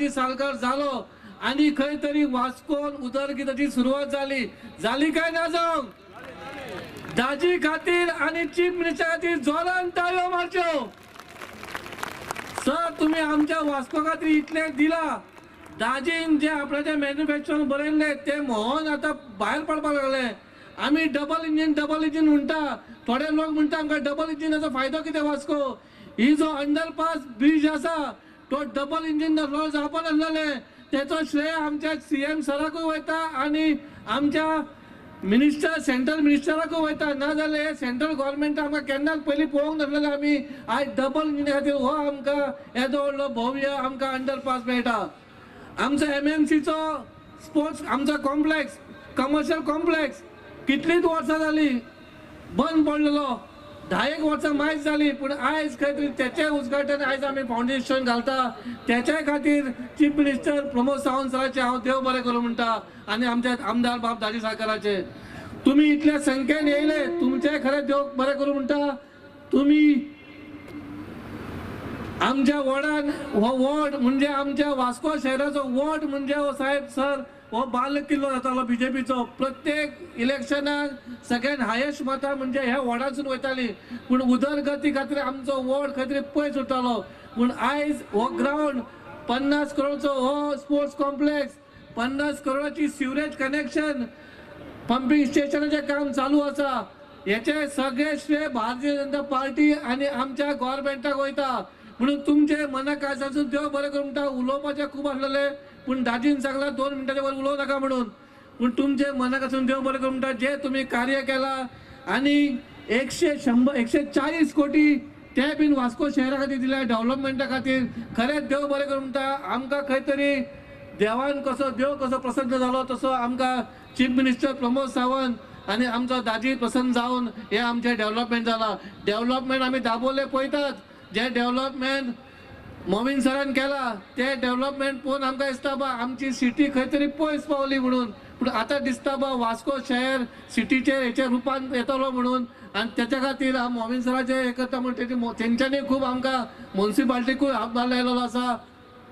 दाजी सालकर जालो आणि खंय तरी वास्कोन उदरगताची सुरुवात झाली काय ना जाऊ दाजी खातीर आणि चीफ मिनिस्टर खातीर जोरान ताळयो मारच्यो। सर तुम्ही आमच्या वास्को खातीर इतले दिला, दाजीन जे आपल्याचे मॅन्युफॅक्चर बरयल्ले ते मोहन आता भायर पडपाक लागले। आम्ही डबल इंजिन म्हणटा, थोडे लोक म्हणटा आमकां डबल इंजिनाचो फायदो कितें वास्को। ही जो अंडरपास ब्रिज आसा तो डबल इंजिन जावपा नासलेले, त्याचो श्रेय आमच्या सीएम सराकूय वयता आणि आमच्या मिनिस्टर सेंट्रल मिनिस्टराक वयता। ना जाल्यार सेंट्रल गव्हर्नमेंट आमकां केन्नाच पयलीं पळोवंक नासलेले। आमी आयज डबल इंजिना खातीर हो आमकां येदो व्हडलो भव्य आमकां अंडरपास मेळटा। आमचो एमएमसीचो स्पोर्ट्स आमचो कॉम्प्लेक्स कमर्शियल कॉम्प्लेक्स कितलीच वर्सां जाली बंद पडलेलो, 10 वर्सां मायज जाली, पूण आयज खंय तरी तेचें उद्घाटन आयज आमी फावंडेशन घालता। त्याच्या खातीर चीफ मिनिस्टर प्रमोद सावंत सराचे हांव देव बरें करूं म्हणटा आणि आमच्या आमदार बाब दाजी साळकाराचे तुम्ही इतल्या संख्येन येयले, तुमचे खरें देव बरें करूं म्हणटा। तुम्ही आमच्या वॉर्डान हो वॉर्ड म्हणजे आमच्या वास्को शहराचो वॉर्ड म्हणजे हो साहेब सर हो बाल किल्लो जातालो बीजेपीचो। प्रत्येक इलेक्शनाक सगळ्यात हायेस्ट मतां म्हणजे ह्या वॉर्डासून वयताली, पूण उदरगती खातीर आमचो वॉर्ड खंय तरी पयस उरतालो। पूण आयज हो ग्राउंड 50 करोडचो हो स्पोर्ट्स कॉम्प्लेक्स, 50 करोडाची सिवरेज कनेक्शन, पंपिंग स्टेशनाचें काम चालू आसा। याचे सगळे श्रेय भारतीय जनता पार्टी आणि आमच्या गव्हर्नमेंटाक वयता। म्हणून तुमचे मनाक आसासून देव बरें करूं म्हणटा। उलोवपाचें खूब आसलेले पूण दाजीन सांगला 2 मिनटाच्या वर उलोवं नाका म्हणून, पूण तुमचे मनाक आसून देव बरें करूं म्हणटा। जे तुम्ही कार्य केला आणि 140 कोटी ते बीन वास्को शहरा खातीर दिल्या डेव्हलपमेंटा खातीर, खरेंच देव बरें करूं म्हणटा। आमकां खंय तरी देवान कसो देव कसो प्रसन्न जालो तसो आमकां चीफ मिनिस्टर प्रमोद सावंत आणि आमचो दाजी प्रसन्न जावन हे आमचे डेव्हलपमेंट जाला। डेव्हलपमेंट आमी दाबोले पळयतात, जे डेव्हलपमेंट मोमीन सरान केला ते डेव्हलपमेंट पळोवन आमकां दिसता बा आमची सिटी खंय तरी पयस पावली म्हणून, पूण आतां दिसता बा वास्को शहर सिटीचे हेच्या रुपान येतलो म्हणून। आणि त्याच्या खातीर हांव मोमीन सराचे हे करता म्हणटा, तेंच्यांनी खूब आमकां म्युन्सिपाल्टीकूय हातभार लायलेलो आसा।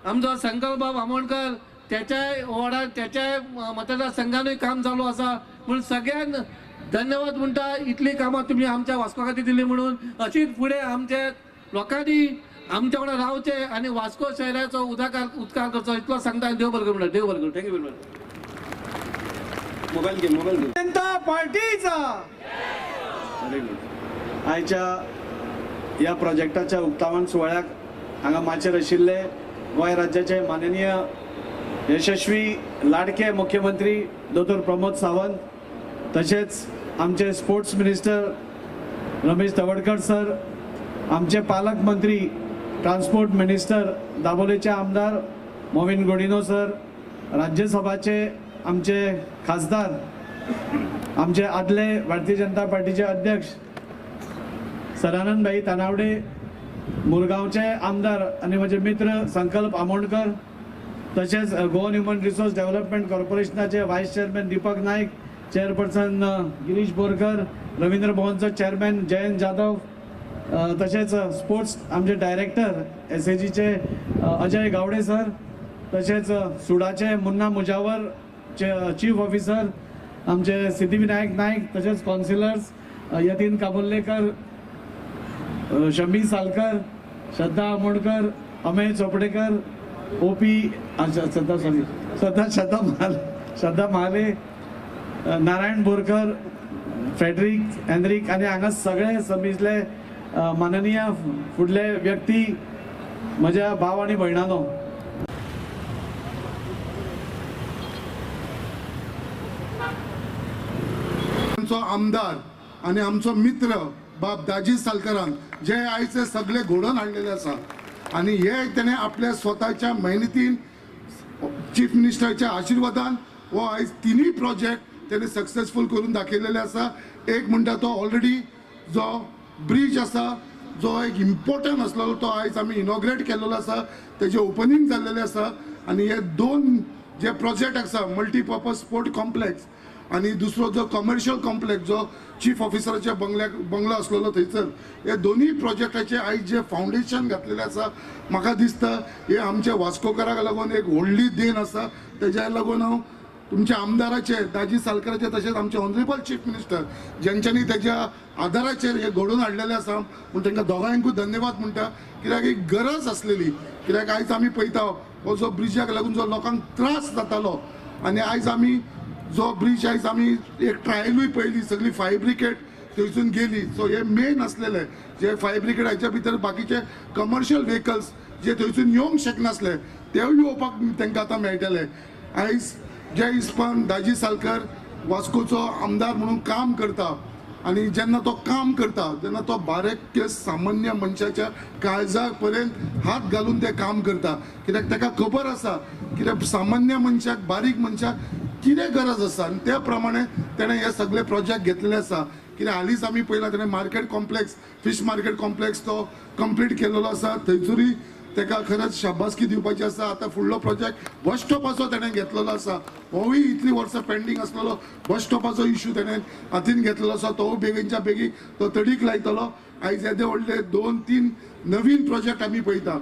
आमचो संकल्प बाब आमोणकर त्याच्याय वॉर्डात त्याच्याय मतदारसंघानूय काम चालू आसा। पूण सगळ्यांक धन्यवाद म्हणटा, इतली कामां तुम्ही आमच्या वास्को खातीर दिली म्हणून। अशीच फुडें आमचे लोकांनी आमच्या वांगडा रावचे आणि वास्को शहराचो उद्धार करचो इतलो सांगता। देव बरें करूं म्हणटा, देव बरें करूं। Thank you very much. मोबाईल जनता पार्टीचा आयच्या या प्रोजेक्टाच्या उक्तावण सुवाळ्याक हांगा माचेर आशिल्ले गोंय राज्याचे माननीय यशस्वी लाडके मुख्यमंत्री दोतोर प्रमोद सावंत, तसेच आमचे sports minister Ramesh Tawadkar sir, आमचे पालक मंत्री ट्रान्सपोर्ट मिनिस्टर दाबोलेचे आमदार मोमीन गोडिनो सर, राज्यसभाचे आमचे खासदार, आमचे आदले भारतीय जनता पार्टीचे अध्यक्ष सदानंद भाई तानावडे, मुरगांवचे आमदार आणि माझे मित्र संकल्प आमोणकर, तसेच गोवन ह्युमन रिसोर्स डेव्हलपमेंट कॉर्पोरेशनाचे vice chairman Deepak Naik, chairperson Girish Borkar, Ravindra भवनचं चेअरमॅन जयंत जाधव, तसेच स्पोर्ट्स आमचे डायरेक्टर एसएजीचे अजय गावडे सर, तसेच सुडाचे मुन्ना मुजावर चीफ ऑफिसर आमचे सिद्धिविनायक नाईक, तसेच काउन्सिलर्स यतीन काबुल्लेकर, शमी सालकर, श्रद्धा आमोणकर, अमेय चोपडेकर, ओपी श्रद्धा महाले, नारायण बोरकर, फेडरिक हेनरिक आणि हांगा सगळे समिजले माननीय फुडले व्यक्ती, म्हज्या भाव आणि भयणानो, आमचो आमदार आणि आमचो मित्र बाब दाजी सालकरान जे आयचे सगळे घडोवन हाडलेले आसा आणि हे तेणे आपल्या स्वताच्या मेहनतीन चीफ मिनिस्टरच्या आशिर्वादान हो आयज तिनूय प्रोजेक्ट तेणे सक्सेसफूल करून दाखयलेले आसा। एक म्हणटा तो ऑलरेडी जो ब्रिज आसा जो एक इम्पॉर्टंट आसलेलो तो आयज आमी इनॉग्रेट केलेलो आसा, तेजे ओपनिंग जाल्लेले आसा। आणि हे 2 जे प्रोजेक्ट आसा मल्टीपर्पज स्पोर्ट कॉम्प्लेक्स आणि दुसरो जो कमर्शियल कॉम्प्लेक्स जो चीफ ऑफिसराच्या बंगलो असलेलो थंयसर हे दोन्ही प्रोजेक्टाचे आयज जे फाउंडेशन घातलेले आसा म्हाका दिसता हे आमच्या वास्कोकाराक लागून एक व्हडली देण आसा तेज्या लागून हांव तुमच्या आमदाराचे दाजी सालकराचे तशेंच आमचे ऑनरेबल चीफ मिनिस्टर ज्यांच्यांनी तेज्या आदाराचेर हे घडोवन हाडलेले आसा म्हूण तांकां दोगांयकूय धन्यवाद म्हणटा कित्याक एक गरज आसलेली कित्याक आयज आमी पळयता हो जो ब्रिजाक लागून जो लोकांक त्रास जातालो आनी आयज आमी जो ब्रिज आयज आमी एक ट्रायलूय पळयली सगळी फायर ब्रिगेड थंयसून गेली सो हे मेन आसलेले जे फायर ब्रिगेड हाच्या भितर बाकीचे कमर्शियल व्हेकल्स जे थंयसून येवंक शकनासले तेवूय येवपाक तांकां आतां मेळटले आयज जे हिसपान दाजी सालकर वास्कोचो आमदार म्हणून काम करता आणि जेन्ना तो काम करता तेन्ना तो बारीक सामान्य मनशाच्या काळजा पर्यंत हात घालून ते काम करता कित्याक ताका खबर आसा कित्याक सामान्य मनशाक बारीक मनशाक कितें गरज आसा आनी त्या प्रमाणे तेणें हे सगळे प्रोजेक्ट घेतलेले आसा कित्याक हालींच आमी पळयला तेणें market complex fish market complex तो कंप्लीट केलेलो आसा थंयसरूय तेका खरंच शाबासकी दिवपाची आसा आतां फुडलो प्रोजेक्ट बस स्टॉपाचो तेणें घेतलेलो आसा होय इतली वर्सां पेंडींग आसलेलो बस स्टॉपाचो इश्यू तेणें हातीन घेतलेलो आसा तो बेगीनच्या बेगीन तो तडीक लायतलो आयज येदे व्हडले 2-3 नवीन प्रोजेक्ट आमी पळयता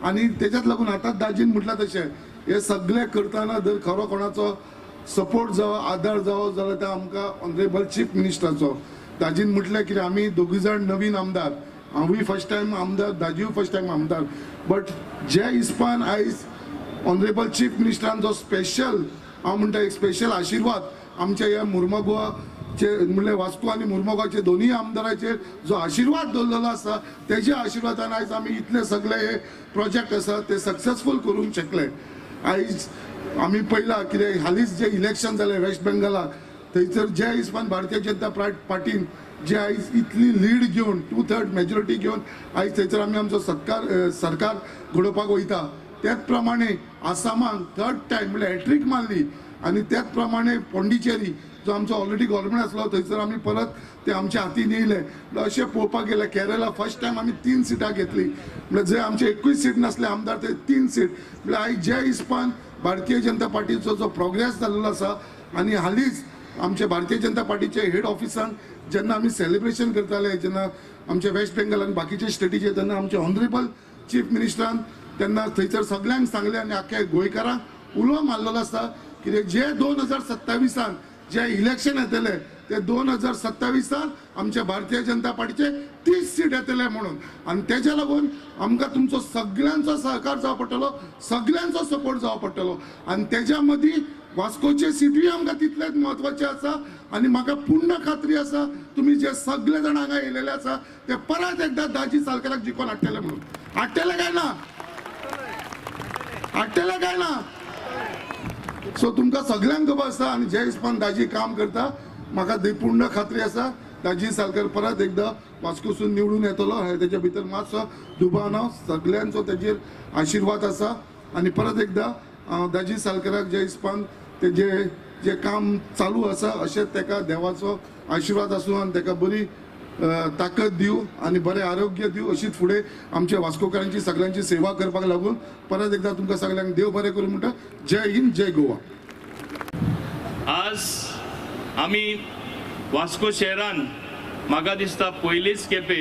आनी तेज्यात लागून आतांच दाजीन म्हटलां तशें हे सगळे करतना जर खरो कोणाचो सपोर्ट जावो आदार जावो जाल्यार तो आमकां ऑनरेबल चीफ मिनिस्टराचो दाजीन म्हटलें की आमी दोगूय जाण नवीन आमदार हांवूय फर्स्ट टायम आमदार दाजीय फर्स्ट टायम आमदार बट जे हिसपान आयज ऑनरेबल चीफ मिनिस्टरान जो स्पेशल हांव म्हणटा एक स्पेशल आशिर्वाद आमच्या ह्या मुर्मुगांवाचे म्हणल्यार वास्को आनी मुर्मुगांवचे दोनूय आमदाराचेर जो आशिर्वाद दवरलेलो आसा तेज्या आशिर्वादान आयज आमी इतले सगळे हे प्रोजेक्ट आसा ते सक्सेसफूल करूंक शकले आयज आमी पळयला कितें हालींच जे इलेक्शन जालें वेस्ट बेंगलाक थंयसर जे हिसपान भारतीय जनता पार्टीन जे आयज इतली लीड घेवन 2/3 मेजॉरिटी घेवन आयज थंयसर आमी आमचो सरकार घडोवपाक वयता त्याच प्रमाणे आसामाक 3rd टायम म्हणल्यार हॅट्रीक मारली आनी त्याच प्रमाणे पोंडिचेरी जो आमचो ऑलरेडी गव्हर्मेंट आसलो थंयसर आमी परत ते आमच्या हातीन येयले अशें पळोवपाक गेले केरला फर्स्ट टायम आमी 3 सिटां घेतली म्हणल्यार जे आमचे एकूय सीट नासले आमदार ते 3 सीट म्हणल्यार आयज जे हिसपान भारतीय जनता पार्टीचो जो प्रोग्रेस जाल्लो आसा आनी हालींच आमचे भारतीय जनता पार्टीचे हेड ऑफिसान जेन्ना आमी सेलिब्रेशन करताले जेन्ना आमचे वेस्ट बेंगल आनी बाकीचे स्टेटीचे तेन्ना आमचे ऑनरेबल चीफ मिनिस्टरान तेन्ना थंयसर सगळ्यांक सांगले आनी आख्या गोंयकारांक उलो मारलेलो आसा की जे 2027 जे इलेक्शन येतले ते 2027 आमच्या भारतीय जनता पार्टीचे 30 सीट येतले म्हणून आनी तेज्या लागून आमकां तुमचो सगळ्यांचो सहकार जावो पडटलो सगळ्यांचो सपोर्ट जावो पडटलो आनी तेज्या मदीं वास्कोचे सीटूय आमकां तितलेच म्हत्वाचे आसा आनी म्हाका पूर्ण खात्री आसा तुमी जे सगळे जाण हांगा येयलेले आसा ते परत एकदा दाजी सालकराक जिखोवन हाडटले म्हणून हाडटले काय ना सो तुमकां सगळ्यांक खबर आसा आनी जे हिसपान दाजी काम करता म्हाका पूर्ण खात्री आसा दाजी सालकर परत एकदा वास्कोसून निवडून येतलो तेच्या भितर मातसो दुबाव ना सगळ्यांचो तेजेर आशिर्वाद आसा आनी परत एकदा दाजी सालकराक जे हिसपान तेजे जे काम चालू आसा अशें तेका देवाचो आशिर्वाद आसूं आनी तेका बरी ताकद दिवं आनी बरें आरोग्य दिवं अशीच फुडें आमच्या वास्कोकारांची सगळ्यांची सेवा करपाक लागून परत एकदा तुमकां सगळ्यांक देव बरें करूं म्हणटा जय हिंद जय गोवा. आज आमी वास्को शहरान म्हाका दिसता पयलीच खेपे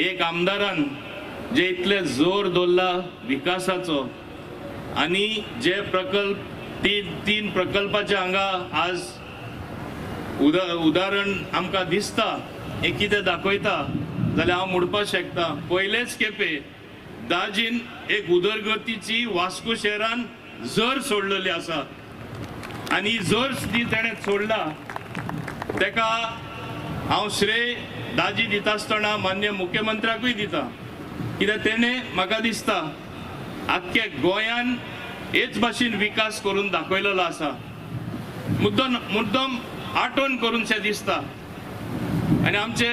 एक आमदारान जे इतले जोर दवरला विकासाचो आनी जे प्रकल्प तीन प्रकल्पाचे हांगा आज उदाहरण आमकां दिसता हे कितें दाखयता जाल्यार हांव म्हणपाक शकता पयलेच खेपे दाजीन एक उदरगतीची वास्को शहरान जर सोडलेली आसा आनी जर जी तेणें सोडला तेका हांव श्रेय दाजी दिता आसतना मान्य मुख्यमंत्र्याकूय दिता कित्याक तेणें म्हाका दिसता आख्ख्या गोंयान हेच भाशेन विकास करून दाखयलेलो आसा मुद्दम आठवण करूनशें दिसता आनी आमचे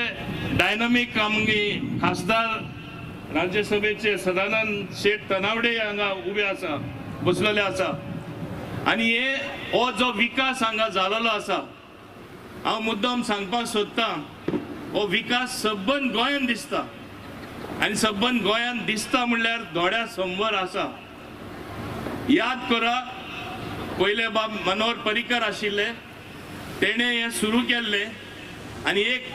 डायनामीक आमगे खासदार राज्यसभेचे सदानंद शेठ तनावडे हांगा उबे आसा बसलेले आसा आनी हो जो विकास हांगा जालोलो आसा हांव मुद्दम सांगपाक सोदतां हो विकास सबंद गोंयान दिसता आनी सबंद गोंयान दिसता म्हणल्यार दोळ्या समोर आसा. याद करा पयले बाब मनोहर पर्रीकर आशिल्ले तेणे हे सुरू केल्ले आणि एक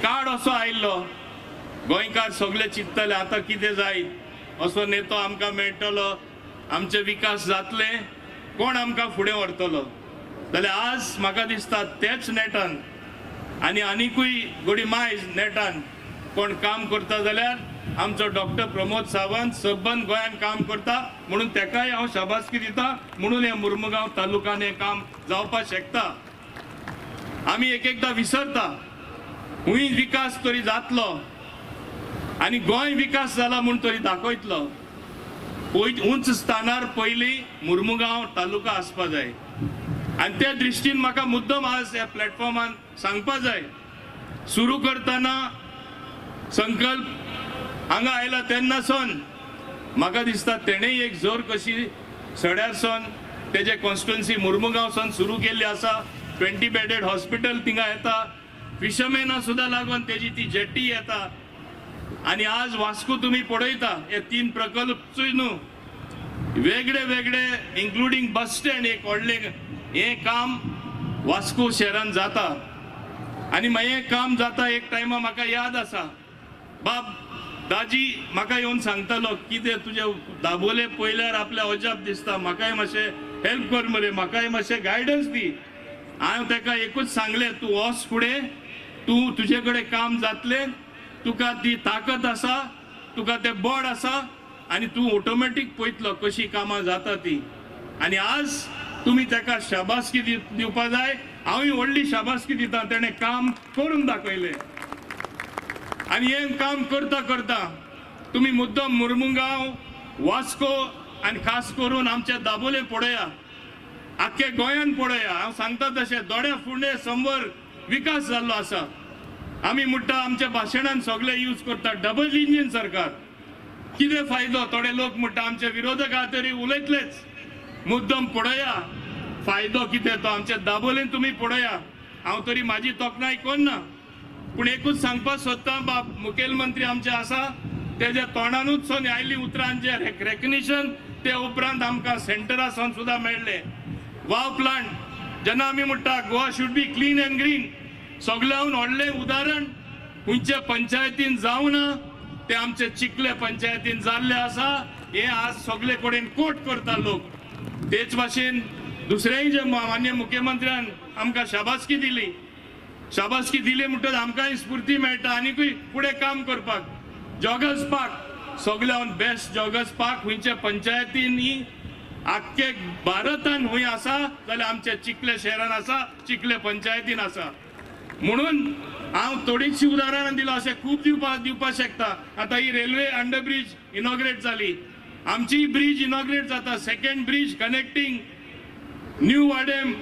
काळ असो आयिल्लो गोंयकार सगळे चिंतले आता कितें जायत, असो नेतो आमकां मेळटलो, आमचे विकास जातले, कोण आमकां फुडें व्हरतलो. जाल्यार आज म्हाका दिसता तेच नेटान आनी आनिकूय गोडी मायज नेटान कोण काम करता जाल्यार आमचो डॉक्टर प्रमोद सावंत सबंद गोंयान काम करता, म्हणून तेकाय हांव शाबासकी दिता. म्हणून हे मुर्मुगांव तालुक्यान हें काम जावपाक शकता. आमी एकदां विसरता हुंय विकास तरी जातलो आनी गोंय विकास जाला म्हूण तरी दाखयतलो. उंच स्थानार पयलीं मुर्मुगांव तालुका आसपा जाय आनी त्या दृश्टीन म्हाका मुद्दम आज ह्या प्लॅटफॉर्मान सांगपा जाय. सुरू करतना संकल्प हांगा आयला तेन्नासून म्हाका दिसता तेणेय एक जोर कशी सड्यारसून तेजे कॉन्स्टिट्युएन्सी मुर्मुगांवसून सुरू केल्ली आसा. 20 बेडेड हॉस्पिटल थिंगा येता, फिशरमॅना सुद्दां लागून तेजी ती जेट्टी येता. आणि आज वास्को तुम्ही पळयता हे 3 प्रकल्पचूय न्हू वेगळे वेगळे इन्क्लुडींग बस स्टँड एक व्हडलें हे काम वास्को शहरान जाता. आणि हे काम जाता एक टायमा म्हाका याद आसा बाब दाजी म्हाका येवन सांगतालो कितें तुजे दाबोले पयल्यार आपल्या अजाप दिसता, म्हाकाय मातशें हेल्प कर मरे, म्हाकाय मातशें गायडन्स दी. हांव ताका एकूच सांगलें तूं वच फुडें, तूं तुजे कडेन काम जातलें, तुका ती ताकद आसा, तुका ते बळ आसा आनी तूं ऑटोमॅटीक पळयतलो कशी कामां जाता ती. आनी आज तुमी ताका शाबासकी दिवपा जाय. हांवूय व्हडली शाबासकी दिता, तेणें काम करून दाखयलें. आनी हें काम करता करता तुमी मुद्दम मुर्मुगांव वास्को आनी खास करून आमचे दाबोले पळया, आख्खे गोंयान पळया. हांव सांगता तशें दोड्या फुडें संवर विकास जाल्लो आसा. आमी म्हणटा आमच्या भाशणान सगळे यूज करता डबल इंजिन सरकार. कितें फायदो? थोडे लोक म्हणटा आमचे विरोधक तरी उलयतलेच. मुद्दम पळया फायदो कितें तो आमच्या दाबोलेन तुमी पळया. हांव तरी म्हाजी तोखणाय करना, पूण एकूच सांगपाक सोदता बाब मुखेलमंत्री आमचे आसा तेज्या तोंडानूच सोन आयली उतरांचे रेकग्निशन ते उपरांत आमकां सेंटरासून सुद्दां मेळ्ळे. वाव प्लांट जेन्ना आमी म्हणटा Goa should be clean and green, सगळ्याहून व्हडलें उदाहरण खंयचे पंचायतीन जावना ते आमचे चिखले पंचायतीन जाल्ले आसा. हे आज सगळे कडेन कोट करता लोक. तेच भाशेन दुसरेय जे मान्य मुख्यमंत्र्यान आमकां शाबासकी दिली म्हणटच आमकांय स्फूर्ती मेळटा आनीकूय फुडें काम करपाक. जॉगर्स पार्क सगळ्याहून बेस्ट जॉगर्स पार्क खंयचे पंचायतींनी आख्खे भारतान हुंय आसा जाल्यार आमच्या चिखले शहरान आसा, चिखले पंचायतीन आसा. म्हणून हांव थोडीशी उदाहरणां दिला, अशें खूब दिवपाक शकता. आतां ही रेल्वे अंडरब्रिज इनॉग्रेट जाली, आमची ब्रिज इनॉग्रेट जाता. Second bridge connecting new Vaddem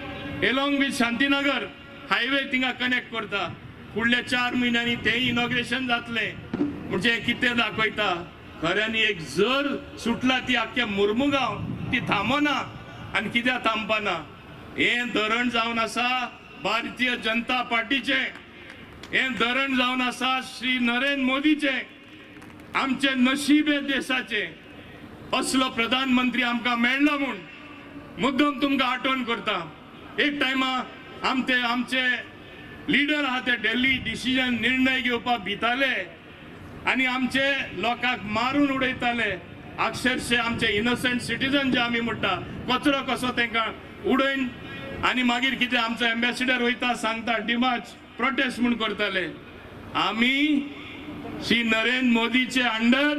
along with Shantinagar highway थिंगा कनेक्ट करता. फुडल्या 4 म्हयन्यांनी तें इनॉग्रेशन जातलें. म्हणजे कितें दाखयता खऱ्यांनी एक जर सुटला ती आख्ख्या मुर्मुगांव ती थांबना. आनी कित्याक थांबपाना? हें धरण जावन आसा भारतीय जनता पार्टीचे, हें धरण जावन आसा श्री नरेंद्र मोदीचे. आमचे नशीब हे देशाचे असलो प्रधानमंत्री आमकां मेळ्ळो म्हूण मुद्दम तुमकां आठवण करता. एक टायमा आमचे लिडर आहा ते डेल्ली डिसिजन निर्णय घेवपाक भिताले आनी आमचे लोकांक मारून उडयताले. अक्षरशः आमचे इनोसंट सिटीजन जे आमी म्हणटा कचरो कसो तांकां उडयन आनी मागीर कितें आमचो एम्बेसिडर वयता सांगता डिमार्च प्रोटेस्ट म्हूण करताले. आमी श्री नरेंद्र मोदीचे अंडर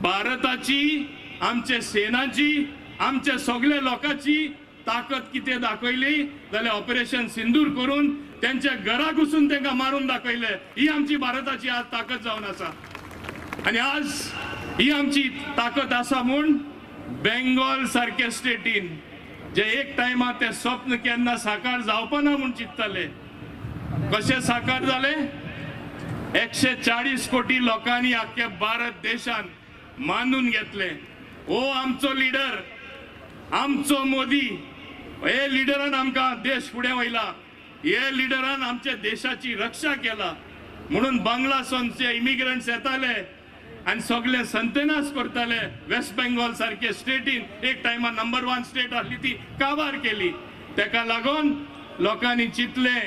भारताची, आमचे सेनाची, आमच्या सगळ्या लोकांची ताकद कितें दाखयली जाल्यार ऑपरेशन सिंदूर करून त्यांच्या घरा घुसून तांकां मारून दाखयले. ही आमची भारताची आज ताकद जावन आसा. आनी आज ही आमची ताकद आसा म्हूण बेंगॉल सारख्या स्टेटीन जे एक टायमार ते स्वप्न केन्ना साकार जावपाना म्हूण चिंतताले, कशें साकार जाले? 140 कोटी लोकांनी आख्ख्या भारत देशान मानून घेतले. हो आमचो लिडर, आमचो मोदी. हे लिडरान आमकां देश फुडें वयला. हे लिडरान आमच्या देशाची रक्षा केला. म्हणून बांगलासून जे इमिग्रंट्स येताले आनी सगळे संतेनास करताले, वेस्ट बेंगॉल सारखे स्टेटीन एक टायमार नंबर 1 स्टेट आसली ती काबार केली. तेका लागून लोकांनी चिंतले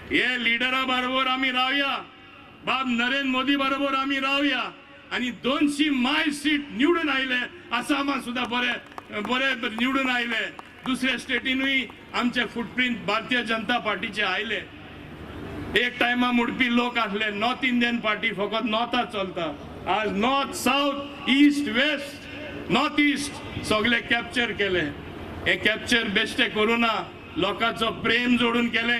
हे लिडरा बरोबर आम्ही रावया, बाब नरेंद्र मोदी बरोबर आम्ही रावया आणि 200 माय सीट निवडून आयले. आसामात सुद्धा बरे निवडून आयले. दुसऱ्या स्टेटीनूय आमचे फुटप्रिंट भारतीय जनता पार्टीचे आयले. एक टायमा मुडपी लोक आसले नॉर्थ इंडियन पार्टी फकत नॉर्थात चलता. आज north, south, east, west, north east सगळे कॅप्चर केले. हे कॅप्चर बेश्टे करूना, लोकांचो प्रेम जोडून केले,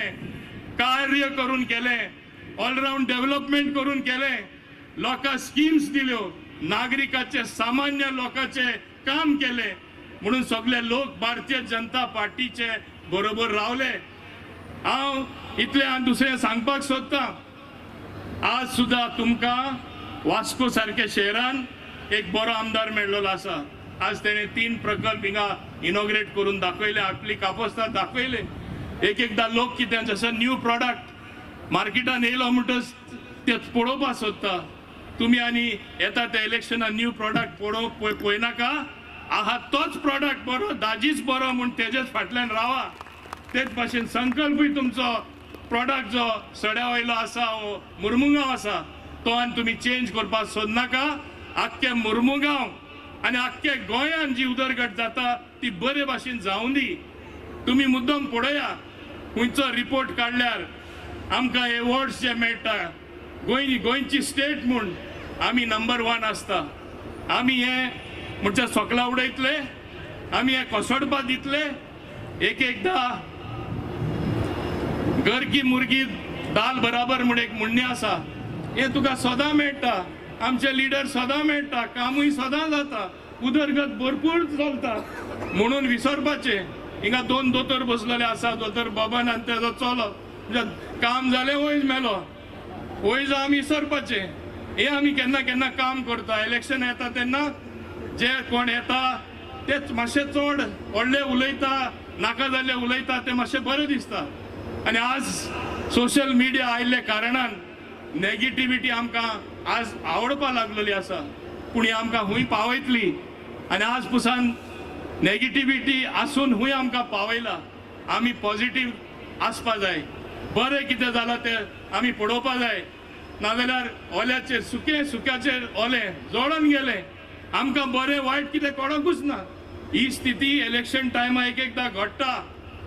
कार्य करून केले, ऑलराऊंड डेव्हलपमेंट करून केले, लोकांक स्कीम्स दिल्यो, नागरिकाचे सामान्य लोकांचे काम केले. म्हणून सगळे लोक भारतीय जनता पार्टीचे बरोबर रावले. हांव इतले दुसरें सांगपाक सोदता, आज सुद्धा तुमकां वास्को सारख्या शहरान एक बरो आमदार मेळ्ळलो आसा. आज तेणे 3 प्रकल्प हिंगा इनॉग्रेट करून दाखयले, आपली कापोस्तां दाखयले. एकदां लोक कितें जसं न्यू प्रॉडक्ट मार्केटान येयलो म्हणटच ते पळोवपाक सोदता. तुमी आनी येता त्या इलेक्शनान न्यू प्रॉडक्ट पळयनाका. आहा तोच प्रॉडक्ट बरो, दाजीच बरो म्हूण तेजेच फाटल्यान रावा. तेच भाशेन संकल्पूय तुमचो प्रॉडक्ट जो सड्या वयलो आसा वो मुर्मुगांव आसा तो आनी तुमी चेंज करपाक सोदनाका. आख्खे मुर्मुगांव आनी आख्खे गोंयान जी उदरगत जाता ती बरे भाशेन जावं दी. तुमी मुद्दम पळया, खंयचो रिपोर्ट काडल्यार आमकां एवॉर्ड्स जे मेळटा, गोंयची स्टेट म्हूण आमी नंबर 1 आसता. आमी हे म्हणजे सोकला उडयतले, आमी हे कोसोडपा दितले. एकदां घर की मुर्गी दाल बराबर म्हूण एक म्हणणें आसा, हे तुका सदां मेळटा. आमचे लिडर सदां मेळटा, कामूय सदां जाता, उदरगत भरपूर चलता. म्हणून विसरपाचे. हिंगा 2 दोतोर बसलेले आसा, दोतोर बबन आनी तेजो चलो. काम जालें वयज मेलो, वयज आमी विसरपाचे. हे आमी केन्ना केन्ना काम करता. इलेक्शन येता तेन्ना जे कोण येता तेच मातशे चड व्हडले उलयता, नाका जाल्ले उलयता, ते मातशे बरें दिसता. आनी आज सोशल मिडिया आयिल्ले कारणान नेगेटिविटी आमकां आज आवडपा लागलेली आसा. पूण ही आमकां हुंय पावयतली. आनी आज पुसान नेगेटिविटी आसून हुंय आमकां पावयला. आमी पॉझिटिव्ह आसपा जाय. बरें कितें जालां तें आमी पळोवपा जाय. नाजाल्यार ओल्याचेर सुक्याचेर ओले जोडून गेले. आमकां बरें वायट कितें कळोंकूच ना. ही स्थिती इलेक्शन टायमा एकदां घडटा.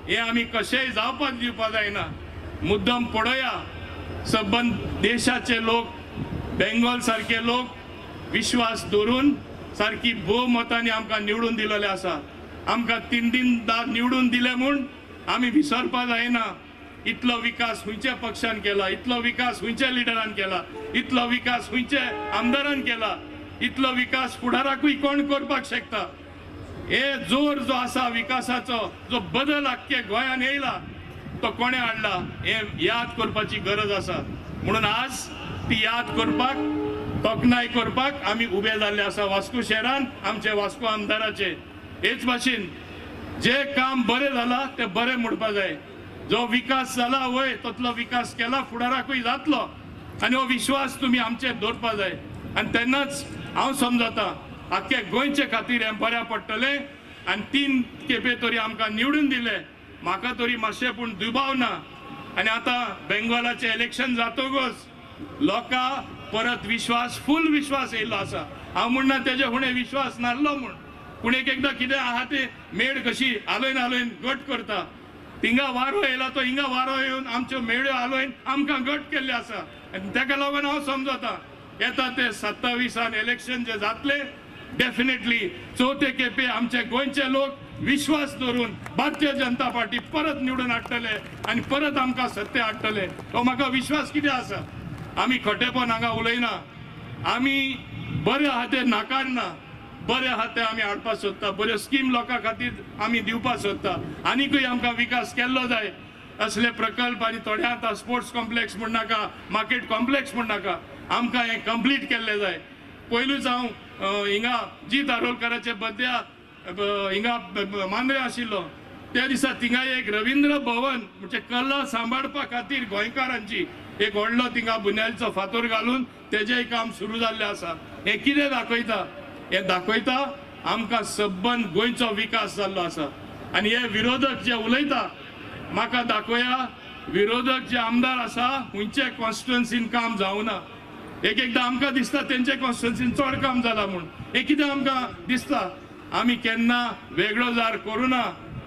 हे आमी कशेंय जावपाक दिवपा जायना. मुद्दम पळया, सबंद देशाचे लोक, बेंगॉल सारखे लोक विश्वास दवरून सारकी भोवमतांनी आमकां निवडून दिलेले आसा. आमकां 3-3दा निवडून दिले म्हूण आमी विसरपा जायना. इतलो विकास हुंयच्या पक्षान केला, इतलो विकास हुंयच्या लिडरान केला, इतलो विकास हुंयच्या आमदारान केला, इतलो विकास फुडाराकूय कोण करपाक शकता. हे जोर जो आसा विकासाचो, जो बदल आख्खे गोंयान येयला तो कोणे हाडला हे याद करपाची गरज आसा. म्हणून आज ती याद करपाक, तोखणाय करपाक आमी उबे जाल्ले आसा वास्को शहरान आमचे वास्को आमदाराचे. हेच भाशेन जे काम बरें जाला ते बरें म्हणपा जाय. जो विकास जाला वय तसलो विकास केला, फुडाराकूय जातलो. आनी हो विश्वास तुमी आमचेर दवरपा जाय. आनी तेन्नाच हांव समजता आख्खे गोंयचे खातीर हें बऱ्या पडटलें. आनी 3 खेपे तरी आमकां निवडून दिले. म्हाका तरी मातशें पूण दुबाव ना. आनी आतां बेंगॉलाचें इलेक्शन जातकच लोकां परत विश्वास, फूल विश्वास येयल्लो आसा. हांव म्हणना तेजे फुडें विश्वास नासलो म्हूण, पूण एकदां कितें आहा ते मेड कशी हालयन गट करता. थिंगा वारो येयला तो हिंगा वारो येवन आमच्यो मेळ्यो हालयन आमकां गट केल्ले आसा. आनी तेका लागून हांव समजता येता ते 27 इलेक्शन जे जातले डेफिनेटली चवथे खेपे आमचे गोंयचे लोक विश्वास दवरून भारतीय जनता पार्टी परत निवडून हाडटले आनी परत आमकां सत्य हाडटले. तो म्हाका विश्वास कितें आसा. आमी खोटेपण हांगा उलयना. आमी बरे आहा ते नाकारना. बरे आहा ते आमी हाडपाक सोदता. बऱ्यो स्कीम लोकां खातीर आमी दिवपाक सोदता. आनीकूय आमकां विकास केल्लो जाय. असले प्रकल्प आनी थोडे आतां स्पोर्ट्स कॉम्प्लेक्स म्हण नाका, मार्केट कॉम्प्लेक्स म्हण नाका, आमकां हें कंप्लीट केल्लें जाय. पयलूच हांव हिंगा जी दारोलकराचे बड्ड्या हिंगा मांद्रे आशिल्लो त्या दिसा थिंगा एक रवींद्र भवन म्हणजे कला सांबाळपा खातीर गोंयकारांची एक व्हडलो थिंगा बुन्यादीचो फातर घालून तेजेंय काम सुरू जाल्लें आसा. हें कितें दाखयता. हें दाखयता आमकां सबंद गोंयचो विकास जाल्लो आसा. आनी हे विरोधक जे उलयता म्हाका दाखोया विरोधक जे आमदार आसा हुंचे कॉन्स्टिट्युएन्सीन काम जावना. एकदां आमकां दिसता तेंचे कॉन्स्टिट्युएन्सीन चड काम जाला म्हूण. कितें आमकां दिसता आमी केन्ना वेगळो जार करूना,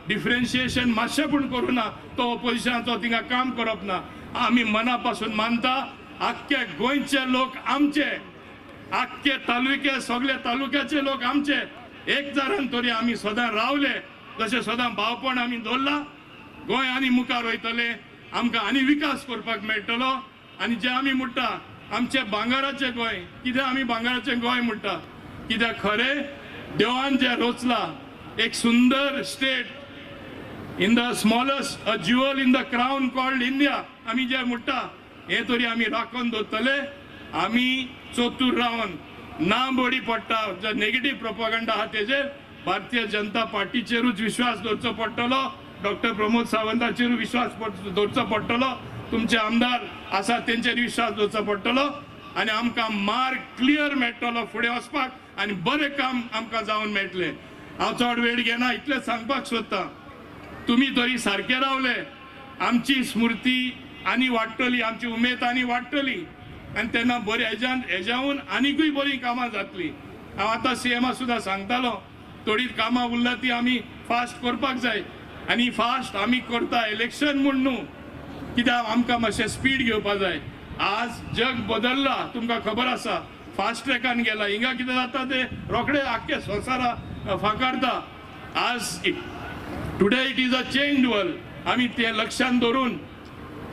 डिफरेन्शिएशन मातशें पूण करूना. तो ऑपोजिशनाचो थिंगा काम करप ना. आमी मना पासून मानता आख्खे गोंयचे लोक आमचे, आख्खे तालुके सगळे तालुक्याचे लोक आमचे. एक जारान तरी आमी सदां रावले, जशें सदां भावपण आमी दवरला. गोंय आनी मुखार वयतले, आमकां आनी विकास करपाक मेळटलो. आनी जे आमी म्हणटा आमचे भांगाराचे गोंय, कित्याक आमी भांगाराचे गोंय म्हणटा, कित्याक खरें देवान जे रचला एक सुंदर state in the smallest a jewel in the crown called India आमी जे म्हणटा हे तरी आमी राखून दवरतले. आमी चतूर रावन ना बडी पडटा जे नेगेटिव्ह प्रोपागंडा आहा तेजेर भारतीय जनता पार्टीचेरूच विश्वास दवरचो पडटलो. डॉक्टर प्रमोद सावंताचेर विश्वास दवरचो पडटलो. तुमचे आमदार आसा तेंचेर विश्वास दवरचो पडटलो. आनी आमकां मार्ग क्लियर मेळटलो फुडें वचपाक आनी बरें काम आमकां जावन मेळटलें. हांव चड वेळ घेना, इतलें सांगपाक सोदतां, तुमी तरी सारके रावले, आमची स्मृती आनी वाडटली, आमची उमेद आनी वाडटली. आनी तेन्ना बरी हेज्याहून आनीकूय बरी कामां जातली. हांव आतां CMा सुद्दां सांगतालो, थोडी कामां उरला ती आमी फास्ट करपाक जाय. आनी फास्ट आमी करता इलेक्शन म्हूण न्हू, कित्याक आमकां मातशें स्पीड घेवपा जाय. आज जग बदलला, तुमकां खबर आसा. फास्ट ट्रॅकान गेला, हिंगा कितें जाता ते रोखडे आख्खे संवसारा फांकारता. आज today it is a change world. आमी ते लक्षांत दवरून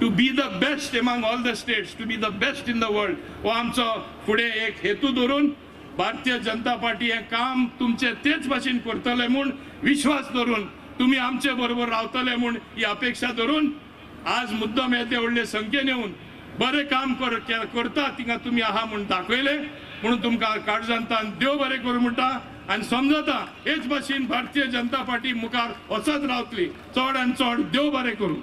to be the best among all the states, to be the best in the world, हो आमचो फुडें एक हेतू दवरून भारतीय जनता पार्टी हें काम तुमचे तेच भाशेन करतले म्हूण विश्वास दवरून, तुमी आमचे बरोबर रावतले म्हूण ही अपेक्षा दवरून आज मुद्दम येते व्हडले संख्येन येवन बरें काम करता थिंगा तुमी आहा म्हूण दाखयले. म्हणून तुमकां काळजांतान देव बरें करूं म्हणटा आनी समजता हेच भाशेन भारतीय जनता पार्टी मुखार वचत रावतली. चड आनी चड देव बरें करूं.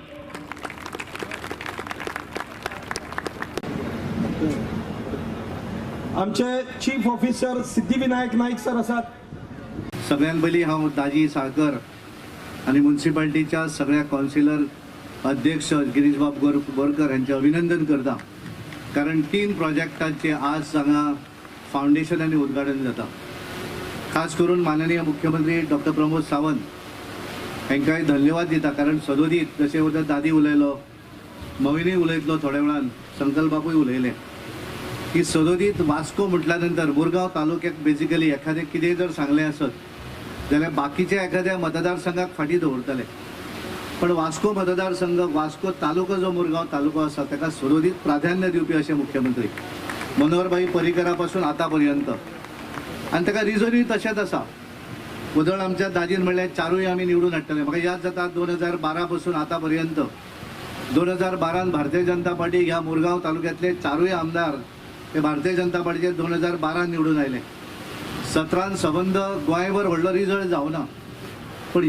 आमचे chief officer Siddhivinayak Naik sir आसात. सगळ्यात पयलीं हांव दाजी साळकर आनी म्युन्सिपालिटीच्या सगळ्या कावन्सिलर अध्यक्ष गिरीशबाब बोरकर यांचे अभिनंदन करता. कारण 3 प्रोजेक्टांचे आज हांगा फाउंडेशन आनी उद्घाटन जाता. खास करून माननीय मुख्यमंत्री डॉक्टर प्रमोद सावंत हांकांय धन्यवाद दिता. कारण सदोदीत जशें उदर दादी उलयलो, मविनी उलयतलो थोड्या वेळान, संकल्प बापूय उलयले की सदोदीत वास्को म्हटल्या नंतर मुरगांव तालुक्याक बेजिकली एखादें कितेंय जर सांगलें आसत जाल्यार बाकीच्या एखाद्या मतदारसंघाक फाटीं दवरतले. पण वास्को मतदारसंघ, वास्को तालुको जो मुरगांव तालुको आसा ताका सदोदीत प्राधान्य दिवपी अशे मुख्यमंत्री मनोहरभाई पर्रीकरा पासून आतां पर्यंत. आनी ताका रिजनूय तशेंच आसा. उदळ आमच्या दाजीन म्हणलें 4य आमी निवडून हाडटले. म्हाका याद जाता 2012 पासून आतां पर्यंत 2012 भारतीय जनता पार्टी ह्या मुरगांव तालुक्यातले 4य आमदार हे भारतीय जनता पार्टीचे 2012 निवडून आयले. 17 संबंध गोंयभर व्हडलो रिजल्ट जावना. पण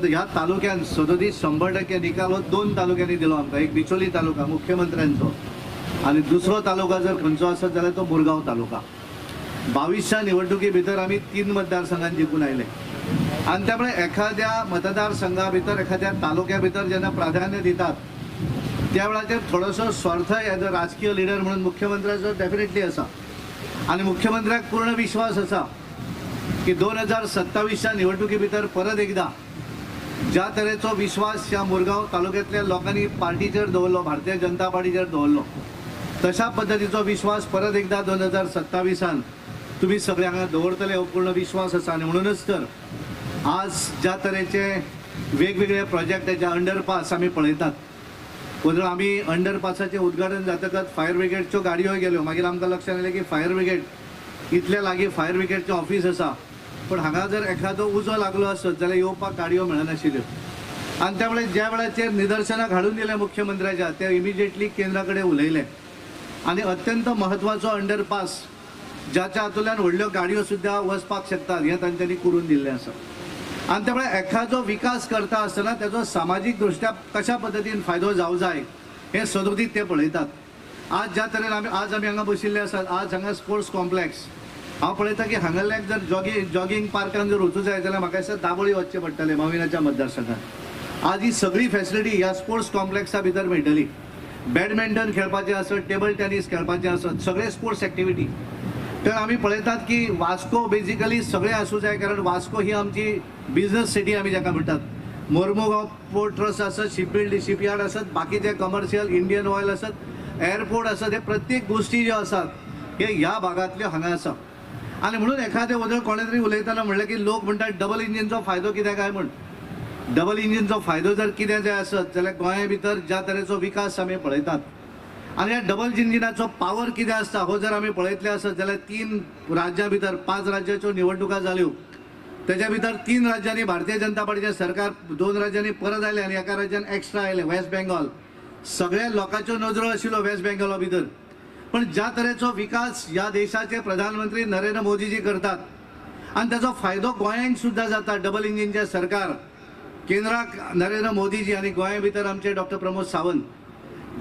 ह्या तालुक्यान सदोदीत 100% निकाल हो 2 तालुक्यांनी दिलो आमकां. एक बिचोली तालुका मुख्यमंत्र्यांचो आनी दुसरो तालुका जर खंयचो आसत जाल्यार तो मुरगांव तालुका. 22च्या निवडणुकी भितर आमी 3 मतदारसंघांत जिखून आयले. आनी त्यामुळे एखाद्या मतदारसंघा भितर, एखाद्या तालुक्या भितर जेन्ना प्राधान्य दितात त्या वेळाचेर थोडोसो स्वार्थ एज अ राजकीय लिडर म्हणून मुख्यमंत्र्याचो डेफिनेटली आसा. आनी मुख्यमंत्र्याक पूर्ण विश्वास आसा की 2027च्या निवडणुकी भितर परत एकदा ज्या तरेचो विश्वास ह्या मुरगांव तालुक्यांतल्या लोकांनी पार्टीचेर दवरलो, भारतीय जनता पार्टीचेर दवरलो, तशा पद्दतीचो विश्वास परत एकदा 2027 तुमी सगळे हांगा दवरतले हो पूर्ण विश्वास आसा. आनी म्हणूनच तर आज ज्या तरेचे वेगवेगळे प्रोजेक्टाचे अंडरपास आमी पळयतात. वदळ आमी अंडरपासाचें उद्घाटन जातकच फायर ब्रिगेडच्यो गाडयो गेल्यो. मागीर आमकां लक्षांत आयलें की फायर ब्रिगेड इतले लागीं फायर ब्रिगेडचें ऑफिस आसा, पण हांगा जर एखादो उजो लागलो आसत जाल्यार येवपाक गाडयो मेळनाशिल्ल्यो. आनी त्या वेळार ज्या वेळाचेर निदर्शनाक हाडून दिलें मुख्यमंत्र्याच्या, ते इमिजिएटली केंद्रा कडेन उलयले. आनी अत्यंत म्हत्वाचो अंडरपास ज्याच्या हातूंतल्यान व्हडल्यो गाडयो सुद्दां वचपाक शकतात हें तांच्यांनी करून दिल्लें आसा. आनी त्या वेळार एखादो विकास करता आसतना तेजो सामाजीक दृश्ट्या कशा पद्दतीन फायदो जावं जाय हें सदोदीत ते पळयतात. आज ज्या तरेन आमी हांगा बशिल्ले आसात, आज हांगा स्पोर्ट्स कॉम्प्लेक्स, हांव पळयता की हांगाल्याक जर जॉगिंग पार्कान जर वचूं जाय जाल्यार म्हाका दिसता दाबोळी वचचें पडटलें माविनाच्या मतदारसंघात. आज ही सगळी फॅसिलिटी ह्या स्पोर्ट्स कॉम्प्लेक्सा भितर मेळटली. बॅडमिंटन खेळपाचें आसत, टेबल टेनीस खेळपाचें आसत, सगळे स्पोर्ट्स एक्टिविटी. तर आमी पळयतात की वास्को बेजिकली सगळे आसूं जाय, कारण वास्को ही आमची बिझनस सिटी आमी जाका म्हणटात. मोर्मुगांव पोर्ट ट्रस्ट आसत, शिपयार्ड आसत, बाकीचे कमर्शियल, इंडियन ऑयल आसत, एअरपोर्ट आसत, हे प्रत्येक गोष्टी ज्यो आसात हे ह्या भागांतल्यो हांगा आसा. आनी म्हणून एखादे वदळ कोणे तरी उलयतना म्हणलें की लोक म्हणटात डबल इंजिनचो फायदो कितें काय म्हण. डबल इंजिनचो फायदो जर कितें जाय आसत जाल्यार गोंया भितर ज्या तरेचो विकास आमी पळयतात आनी ह्या डबल इंजिनाचो पावर कितें आसता हो जर आमी पळयतले आसत जाल्यार 3 राज्यां भितर 5 राज्याच्यो निवडणुका जाल्यो. तेच्या भितर 3 राज्यांनी भारतीय जनता पार्टीचें सरकार, 2 राज्यांनी परत आयलें आनी एका राज्यान एक्स्ट्रा आयलें, वेस्ट बेंगॉल. सगळ्या लोकांच्यो नजरो आशिल्ल्यो वेस्ट बेंगॉला भितर. पण ज्या तरेचो विकास ह्या देशाचे प्रधानमंत्री नरेंद्र मोदीजी करतात आनी ताचो फायदो गोंयांक सुद्दां जाता. डबल इंजिनचें सरकार, केंद्राक नरेंद्र मोदीजी आनी गोंया भितर आमचे डॉक्टर प्रमोद सावंत,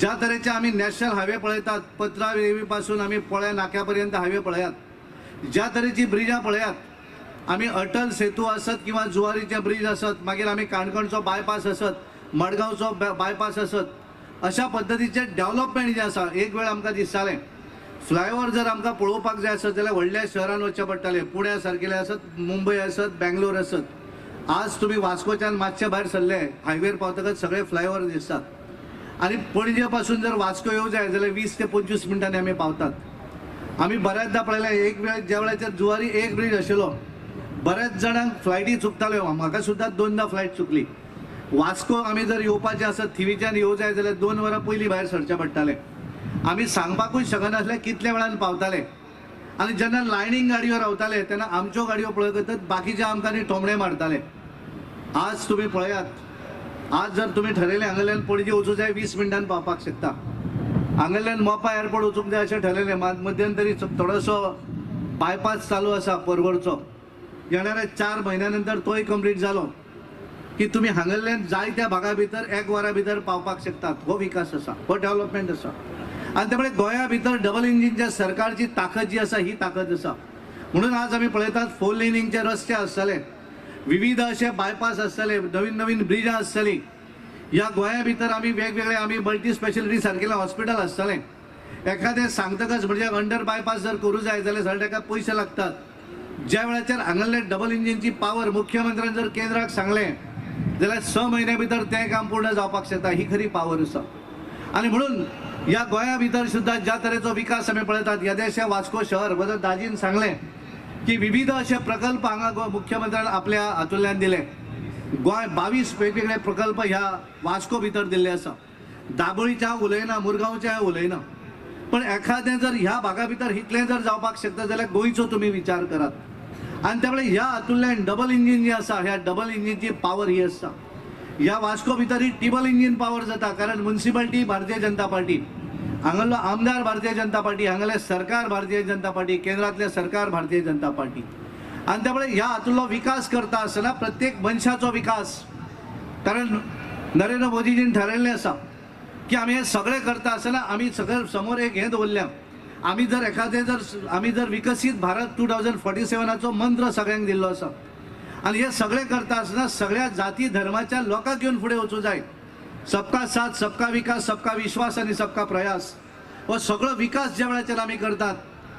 ज्या तरेचे आमी नॅशनल हायवे पळयतात, पत्रा वेवी पासून आमी पोळ्या नाक्या पर्यंत हायवे पळयात, ज्या तरेची ब्रिजां पळयात, आमी अटल सेतू आसत किंवा जुवारीचे ब्रिज आसत, मागीर आमी काणकोणचो बायपास आसत, मडगांवचो बायपास आसत, अशा पद्दतीचे डेव्हलपमेंट जे आसा. एक वेळ आमकां दिसतालें फ्लायओव्हर जर आमकां पळोवपाक जाय आसत जाल्यार व्हडल्या शहरान वचचें पडटालें. पुण्या सारकेले आसत, मुंबय आसत, बेंगलोर आसत. आज तुम्ही वास्कोच्यान मातशे भायर सरले, हायवेर पावतकच सगळे फ्लायओव्हर दिसतात. आणि पणजे पासून जर वास्को येवं जाय जाल्यार 20 ते 25 मिनटांनी आमी पावतात. आमी बऱ्याचदा पळयलें एक वेळ ज्या वेळाचेर जुवारी एक ब्रिज आशिल्लो, बऱ्याच जाणांक फ्लायटी चुकताल्यो. म्हाका सुद्दां 2दा फ्लायट चुकली. वास्को आमी जर येवपाचें आसत, थिवीच्यान येवं जाय जाल्यार 2 वरां पयलीं भायर सरचें पडटालें. आमी सांगपाकूच शकनासले कितल्या वेळान पावताले. आनी जेन्ना लायनींग गाडयो रावताले तेन्ना आमच्यो गाडयो पळयतच बाकीचे आमकां टोमणे मारताले. आज तुम्ही पळयात, आज जर तुम्ही ठरयलें हांगाल्यान पणजे वचूं जाय 20 मिनटान पावपाक शकता. हांगाल्यान मोपा एअरपोर्ट वचूंक जाय अशें ठरयलें. मध्यंतरी थोडोसो बायपास चालू आसा परवरचो. येणाऱ्या 4 म्हयन्या नंतर तोय कंप्लीट जालो की तुम्ही हांगाल्यान जाय त्या भागा भितर 1 वरा भितर पावपाक शकतात. हो विकास आसा, हो डेव्हलपमेंट आसा. आनी त्यामुळे गोंया भितर डबल इंजिनच्या सरकारची ताकद जी आसा ही ताकद आसा. म्हणून आज आमी पळयतात 4 लेनींगचे रस्ते आसतले, विविध असे बायपास आसतले, नवीन नवीन ब्रिजां आसतलीं. ह्या गोंया भितर आमी वेगवेगळे आमी मल्टी स्पेशलिटी सारकेले हॉस्पिटल आसतलें. एखादें सांगतकच म्हणजे अंडर बायपास जर करूं जाय जाल्यार सगळे ताका पयशे लागतात. ज्या वेळाचेर हांगासले डबल इंजिनची पावर मुख्यमंत्र्यान जर केंद्राक सांगलें जाल्यार 6 म्हयन्या भितर तें काम पूर्ण जावपाक शकता. ही खरी पावर आसा. आनी म्हणून ह्या गोंया भितर सुद्दां ज्या तरेचो विकास आमी पळयतात, ह्या देशा वास्को शहर बद्दल दाजीन सांगलें की विविध असे प्रकल्प हांगा मुख्यमंत्र्यान आपल्या हातूंतल्यान दिले. गोंय 22 वेगवेगळे प्रकल्प ह्या वास्को भितर दिल्ले आसा. दाबोळीचे हांव उलयना, मुरगांवचे हांव उलयना, पण एखादें जर ह्या भागा भितर इतलें जर जावपाक शकता जाल्यार गोंयचो तुमी विचार करात. आनी त्यामुळे ह्या हातूंतल्यान डबल इंजिन जे आसा, ह्या डबल इंजिनची पावर ही आसा. ह्या वास्को भितर ही ट्रिबल इंजिन पावर जाता, कारण म्युनिसिपालिटी भारतीय जनता पार्टी, हांगालो आमदार भारतीय जनता पार्टी, हांगाले सरकार भारतीय जनता पार्टी, केंद्रातले सरकार भारतीय जनता पार्टी. आणि त्यामुळे ह्या हातूंतलो विकास करता आसतना प्रत्येक मनशाचो विकास, कारण नरेंद्र मोदीजीन ठरयल्लें आसा की आमी हे सगळे करता आसतना आमी सगळे समोर एक हें दवरल्या, आमी जर एखादें जर आमी जर विकसीत भारत 2047चो मंत्र सगळ्यांक दिल्लो आसा. आणि हे सगळे करता आसतना सगळ्या जाती धर्माच्या लोकांक घेवन फुडें वचूं जाय. सबका साथ, सबका विकास, सबका विश्वास आणि सबका प्रयास, हो सगळो विकास ज्या वेळाचेर आमी करतात,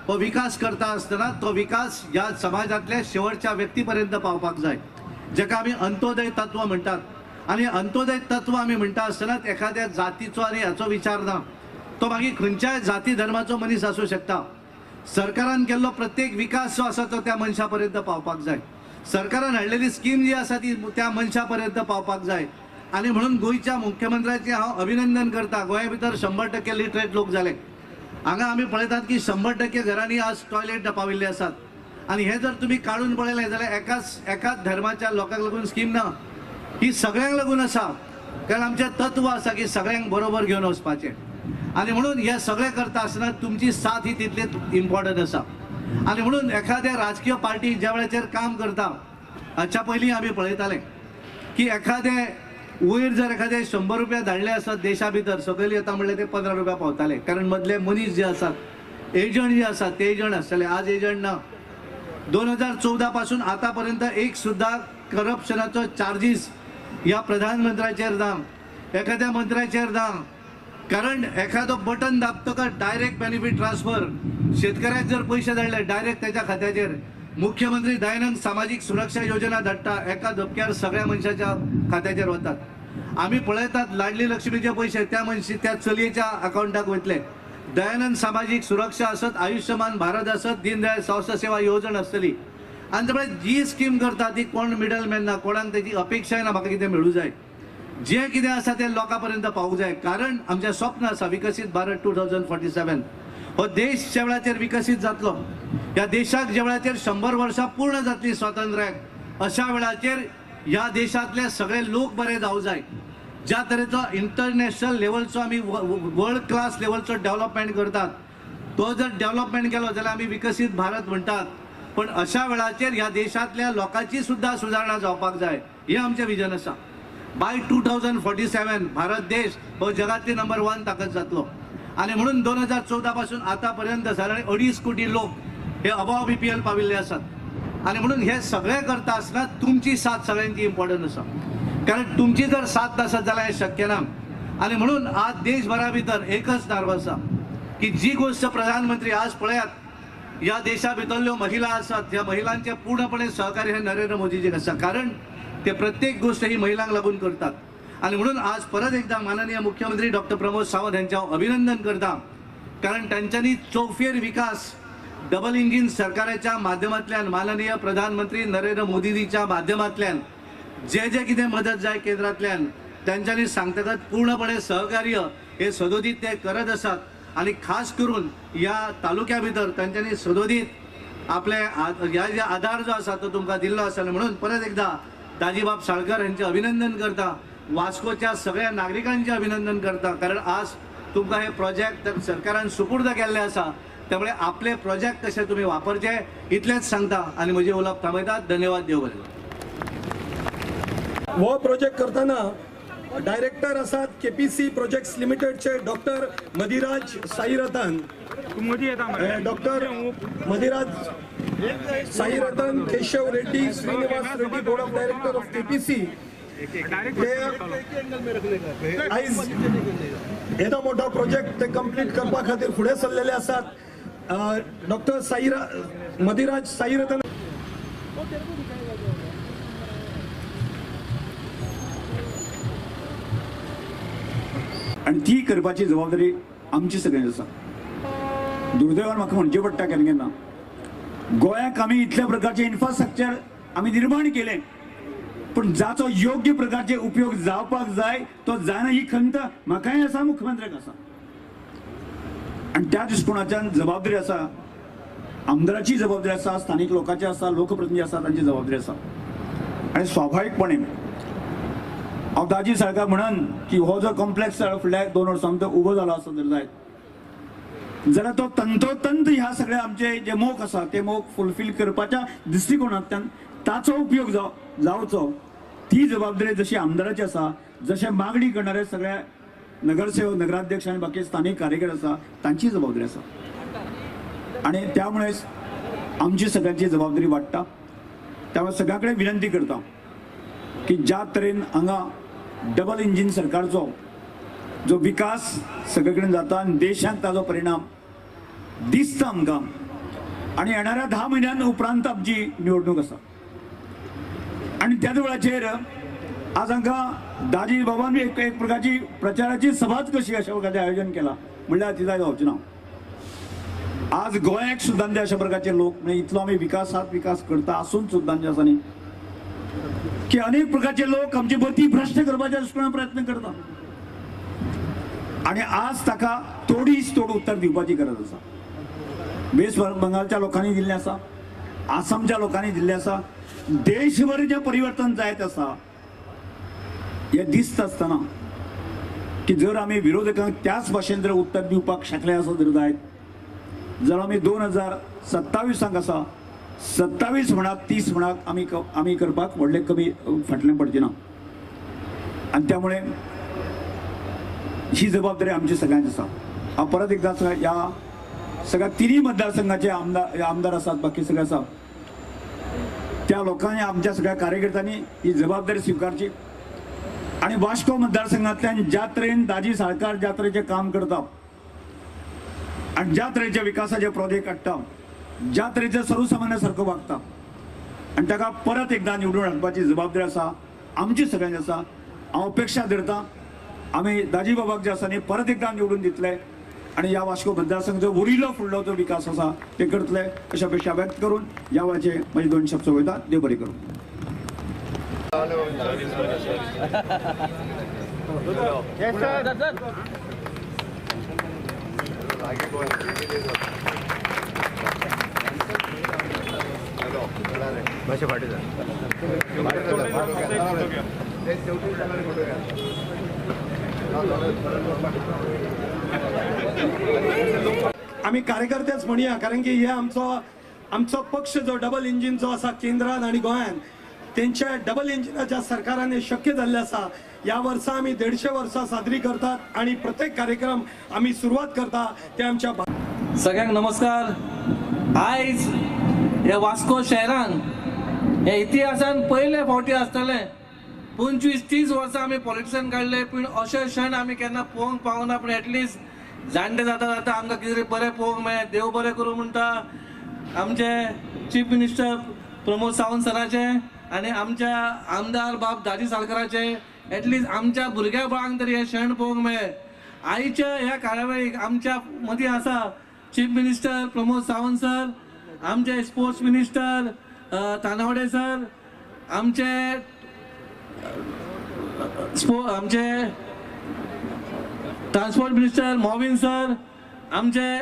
हो विकास करता आसतना तो विकास ह्या समाजातल्या शेवटच्या व्यक्तीपर्यंत पावपाक जाय, जेका आमी अंत्योदय तत्व म्हणटात. आणि अंत्योदय तत्व आमी म्हणटा आसतना एखाद्या जातीचो आनी हाचो विचार ना, तो मागीर खंयच्याय जाती धर्माचो मनीस आसूं शकता. सरकारान केल्लो प्रत्येक विकास जो आसा तो त्या मनशापर्यंत पावपाक जाय. सरकारान हाडलेली स्कीम जी आसा ती त्या मनशापर्यंत पावपाक जाय. आणि म्हणून गोयच्या मुख्यमंत्र्याचे हांव अभिनंदन करता. गोंया भितर 100% लिटरेट लोक जाले. हांगा आमी पळयतात की 100% घरांनी आज टॉयलेट पाविल्ले आसात. आणि हे जर तुम्ही काढून पळयलें जाल्यार एकाच धर्माच्या लोकांक लागून स्कीम ना, ही सगळ्यांक लागून आसा. कारण आमचें तत्व आसा की सगळ्यांक बरोबर घेवन वचपाचें. आणि म्हणून हे सगळे करता आसतना तुमची साथ ही तितलीच इम्पॉर्टंट आसा. आणि म्हणून एखाद्या राजकीय पार्टी ज्या वेळाचेर काम करता, हाच्या पयलीं आमी पळयताले की एखादे वयर जर एखादे 100 रुपया धाडले आसत देशा भितर, सकयल येता म्हणल्यार ते 15 रुपया पावताले. कारण मदले मनीस जे आसात, एजंट जे आसात ते एजंट आसताले. आज एजंट ना. 2014 पासून आतापर्यंत एक सुद्धा करप्शनाचो चार्जीस या प्रधानमंत्र्याचेर दाम, एखाद्या मंत्र्याचेर दाम, कारण एखादो बटन दाबतो का डायरेक्ट बेनिफिट ट्रान्सफर, शेतकऱ्याक जर पैसे धाडले डायरेक्ट त्याच्या खात्याचेर, मुख्यमंत्री दयानंद सामाजिक सुरक्षा योजना धाडटा, एका धपक्यार सगळ्या मनशाच्या खात्याचेर वतात. आम्ही पळयतात लाडली लक्ष्मीचे पैसे त्या चलयेच्या अकाउंटाक वतले. दयानंद सामाजिक सुरक्षा असत, आयुष्यमान भारत असत, दीनदयाळ स्वास्थ्य सेवा योजना असतली, आणि त्यामुळे जी स्कीम करता ती कोण मिडलमॅन ना, कोणाक त्याची अपेक्षा ना म्हाका कितें मेळूं जाय, जे कितें आसा ते लोकांपर्यंत पावूंक जाय. कारण आमचें स्वप्न आसा विकसीत भारत 2047. हो देश ज्या वेळाचेर विकसीत जातलो, ह्या देशाक ज्या वेळाचेर 100 वर्सां पूर्ण जातली स्वातंत्र्याक, अशा वेळाचेर ह्या देशातले सगळे लोक बरे जावं जाय. ज्या तरेचो इंटरनॅशनल लेवलचो आमी वर्ल्ड क्लास लेवलचो डेव्हलपमेंट करतात, तो जर डेव्हलपमेंट केलो जाल्यार आमी विकसीत भारत म्हणटात. पण अशा वेळाचेर ह्या देशातल्या लोकांची सुद्धा सुदारणा जावपाक जाय, हे आमचें विजन आसा. बाय 2047 भारत देश हो जगातली नंबर 1 ताकद जातलो. आणि म्हणून 2014 पासून आतापर्यंत साधारण 2.5 कोटी लोक हे अबाव BPL पाविल्ले आसात. आणि म्हणून हे सगळे करता आसतना तुमची साथ सगळ्यांची इम्पॉर्टंट आसा, कारण तुमची जर साथ नसत जाल्यार हे शक्य ना. आणि म्हणून आज देशभरा भितर एकच नार्व आसा की जी गोष्ट प्रधानमंत्री आज पळयात, या देशा भितरल्यो महिला आसात, ह्या महिलांचे पूर्णपणे सहकार्य हे नरेंद्र मोदीजीक आसा, कारण ते प्रत्येक गोष्ट ही महिलांक लागून करतात. आणि म्हणून आज परत एकदा माननीय मुख्यमंत्री डॉक्टर प्रमोद सावंत यांचे अभिनंदन करता, कारण त्यांच्यानी चौफेर विकास डबल इंजिन सरकाराच्या माध्यमांतल्यान, माननीय प्रधानमंत्री नरेंद्र मोदीजीच्या माध्यमांतल्यान जे जे कितें मदत जाय केंद्रांतल्यान त्यांच्यानी सांगतकच पूर्णपणे सहकार्य हे सदोदीत ते करत आसात. आणि खास करून या तालुक्या भितर त्यांच्यानी सदोदीत आपले ह्या जे आधार जो आसा तो तुमकां दिल्लो आसा. म्हणून परत एकदा दाजीबाब साळकर यांचे अभिनंदन करता, वास्कोच्या सगळ्या नागरिकांचे अभिनंदन करता, कारण आज तुमकां हे प्रोजेक्ट सरकारान सुपूर्द केल्ले आसा. त्यामुळे आपले प्रोजेक्ट कसे तुम्ही वापरचे इतलेच सांगता आणि म्हजे उलोवप थांबयतात. धन्यवाद. देव बरें. हो प्रोजेक्ट करताना डायरेक्टर आसात KPC प्रोजेक्ट्स लिमिटेडचे doctor Madiraj Sairatan, doctor Madiraj Sairatan Keshav Reddy Srinivas Reddy, board of director of KPC. आयज येदो मोठो प्रोजेक्ट ते कंप्लीट करपा खातीर फुडें सरलेले आसात. डॉक्टर मदिराज साईरतन आणि ती करपाची जबाबदारी आमची सगळ्यांची आसा. दुर्दैवान म्हाका म्हणचें पडटा केन्ना केन्ना, गोंयाक आमी इतल्या प्रकारचे इन्फ्रास्ट्रक्चर आमी निर्माण केले, पण जाचो योग्य प्रकारचे उपयोग जावपाक जाय तो जायना ही खंत म्हाकाय आसा, मुख्यमंत्र्याक आसा. आणि त्या दृश्टिकोनाच्यान जबाबदारी आसा, आमदाराची जबाबदारी आसा, स्थानिक लोकांची आसा, लोकप्रतिनिधी आसा तांची जबाबदारी आसा. आणि स्वाभाविकपणे हांव दाजी साळकार म्हणन की हो जो कॉम्प्लेक्स फुडल्या 2 वर्सां भितर उबो जालो आसत जर जायत जाल्यार तो तंतोतंत ह्या सगळ्या आमचे जे मोख आसा ते मोख फुलफील करपाच्या दृश्टिकोनांतल्यान ताचो उपयोग जावचो ती जबाबदारी जशी आमदाराची आसा, जशे मागणी करणारे सगळ्या नगरसेवक, नगराध्यक्ष आणि बाकी स्थानिक कार्यकर्ते आसा तांची जबाबदारी आसा. आणि त्यामुळेच आमची सगळ्यांची जबाबदारी वाडटा. त्यामुळे सगळ्या कडेन विनंती करता की ज्या तरेन हांगा डबल इंजिन सरकारचो जो विकास सगळे कडेन जाता आनी देशांत ताजो परिणाम दिसता आमकां. आणि येणाऱ्या 10 महिन्यां उपरांत आमची निवडणूक आसा. आणि त्याच वेळाचेर आज हांकां दाजी बाबान एक प्रकारची प्रचाराची सभाच कशी अशा प्रकारचे आयोजन केला म्हणल्यार तिजा जावचें ना. आज गोंयाक सुद्दां ते अशा प्रकारचे लोक म्हणजे इतलो आमी विकास करता आसून सुद्दां जे आसा न्ही की अनेक प्रकारचे लोक आमची बती भ्रश्ट करपाच्या दृश्टिकोनान प्रयत्न करता. आणि आज ताका तोडीस तोड उत्तर दिवपाची गरज आसा. वेस्ट बंगालच्या लोकांनी दिल्लें आसा, आसामच्या लोकांनी दिल्लें आसा. देशभर जे परिवर्तन जायत आसा हे दिसता आसतना की जर आमी विरोधकांक त्याच भाशेन जर उत्तर दिवपाक शकले आसत जर जायत जाल्यार आमी 2027 आसा 27 म्हणाक 30 म्हणाक आमी करपाक व्हडले कमी फाटल्यान पडचे ना. आणि त्यामुळे ही जबाबदारी आमची सगळ्यांची आसा. हांव परत एकदा ह्या सगळ्या 3 मतदारसंघाचे आमदार आसात, बाकी सगळे आसा, त्या लोकांनी आमच्या सगळ्या कार्यकर्त्यांनी ही जबाबदारी स्वीकारची. आणि वास्को मतदारसंघातल्यान ज्या तरेन दाजी साळकार ज्या तरेचें काम करता आणि ज्या तरेचे विकासाचे प्रोजेक्ट हाडटा, ज्या तरेचे सर्वसामान्य सारको वागता आणि ताका परत एकदा निवडून हाडपाची जबाबदारी आसा, आमची सगळ्यांची आसा. हांव अपेक्षा धरतां आमी दाजी बाबाक जे आसा न्ही परत एकदा निवडून दितले आणि ह्या वास्को मतदारसंघाचो उरिल्लो फुडलो जो विकास आसा ते करतले अशी अपेक्षा व्यक्त करून ह्या वेळाचे म्हजे 2 शब्द वयता. देव बरें करूं. आम्ही कार्यकर्तेच म्हणया, कारण की हे आमचो पक्ष जो डबल इंजिन जो आसा केंद्रात आणि गोंयांत, तेंच्या डबल इंजिनाच्या सरकारान हे शक्य जाल्लें आसा. ह्या वर्सा आमी 150 वर्सां साजरी करतात आणि प्रत्येक कार्यक्रम आमी सुरवात करता ते आमच्या सगळ्यांक नमस्कार. आयज हे वास्को शहरान हे इतिहासान पयले फावटी आसतले. 25-30 वर्सां आमी पॉलिटिक्सान काडले, पूण अशे क्षण आमी केन्ना पळोवंक पावना. पूण एटलिस्ट जाणटे जाता जाता आमकां कितें बरें पळोवंक मेळ्ळें. देव बरें करूं म्हणटा आमचे चीफ मिनिस्टर प्रमोद सावंत सराचे आनी आमच्या आमदार बाब दाजी साळकाराचे. एटलिस्ट आमच्या भुरग्या बळांक तरी हे क्षण पळोवंक मेळ्ळे. आयच्या ह्या कार्यावळीक आमच्या मदीं आसा chief minister Pramod Sawant sir, आमचे स्पोर्ट्स मिनिस्टर तानावडे सर, आमचे ट्रान्सपोर्ट मिनिस्टर मोविन सर, आमचे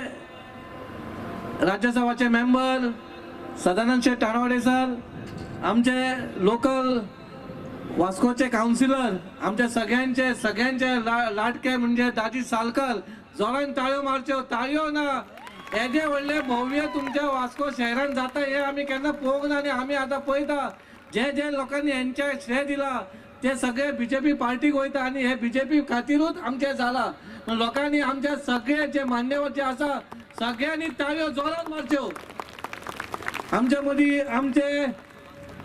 राज्यसभाचे मेंबर सदानंद शेठ तानावडे सर, आमचे लोकल वास्कोचे काउन्सिलर, आमच्या सगळ्यांचे लाडके म्हणजे दाजी साळकार. जोरान ताळयो मारच्यो. ताळयो ना, येदे व्हडले भव्य तुमच्या वास्को शहरान जाता हे आमी केन्ना पळोवंक ना. आनी आमी आतां पळयता जे लोकांनी हेंच्या श्रेय दिला ते सगळे बीजेपी पार्टीक वयता आनी हे बीजेपी खातीरूच आमचे जाला. लोकांनी आमचे सगळे जे मान्यवर जे आसा सगळ्यांनी ताळयो जोरान मारच्यो. आमच्या मदीं आमचे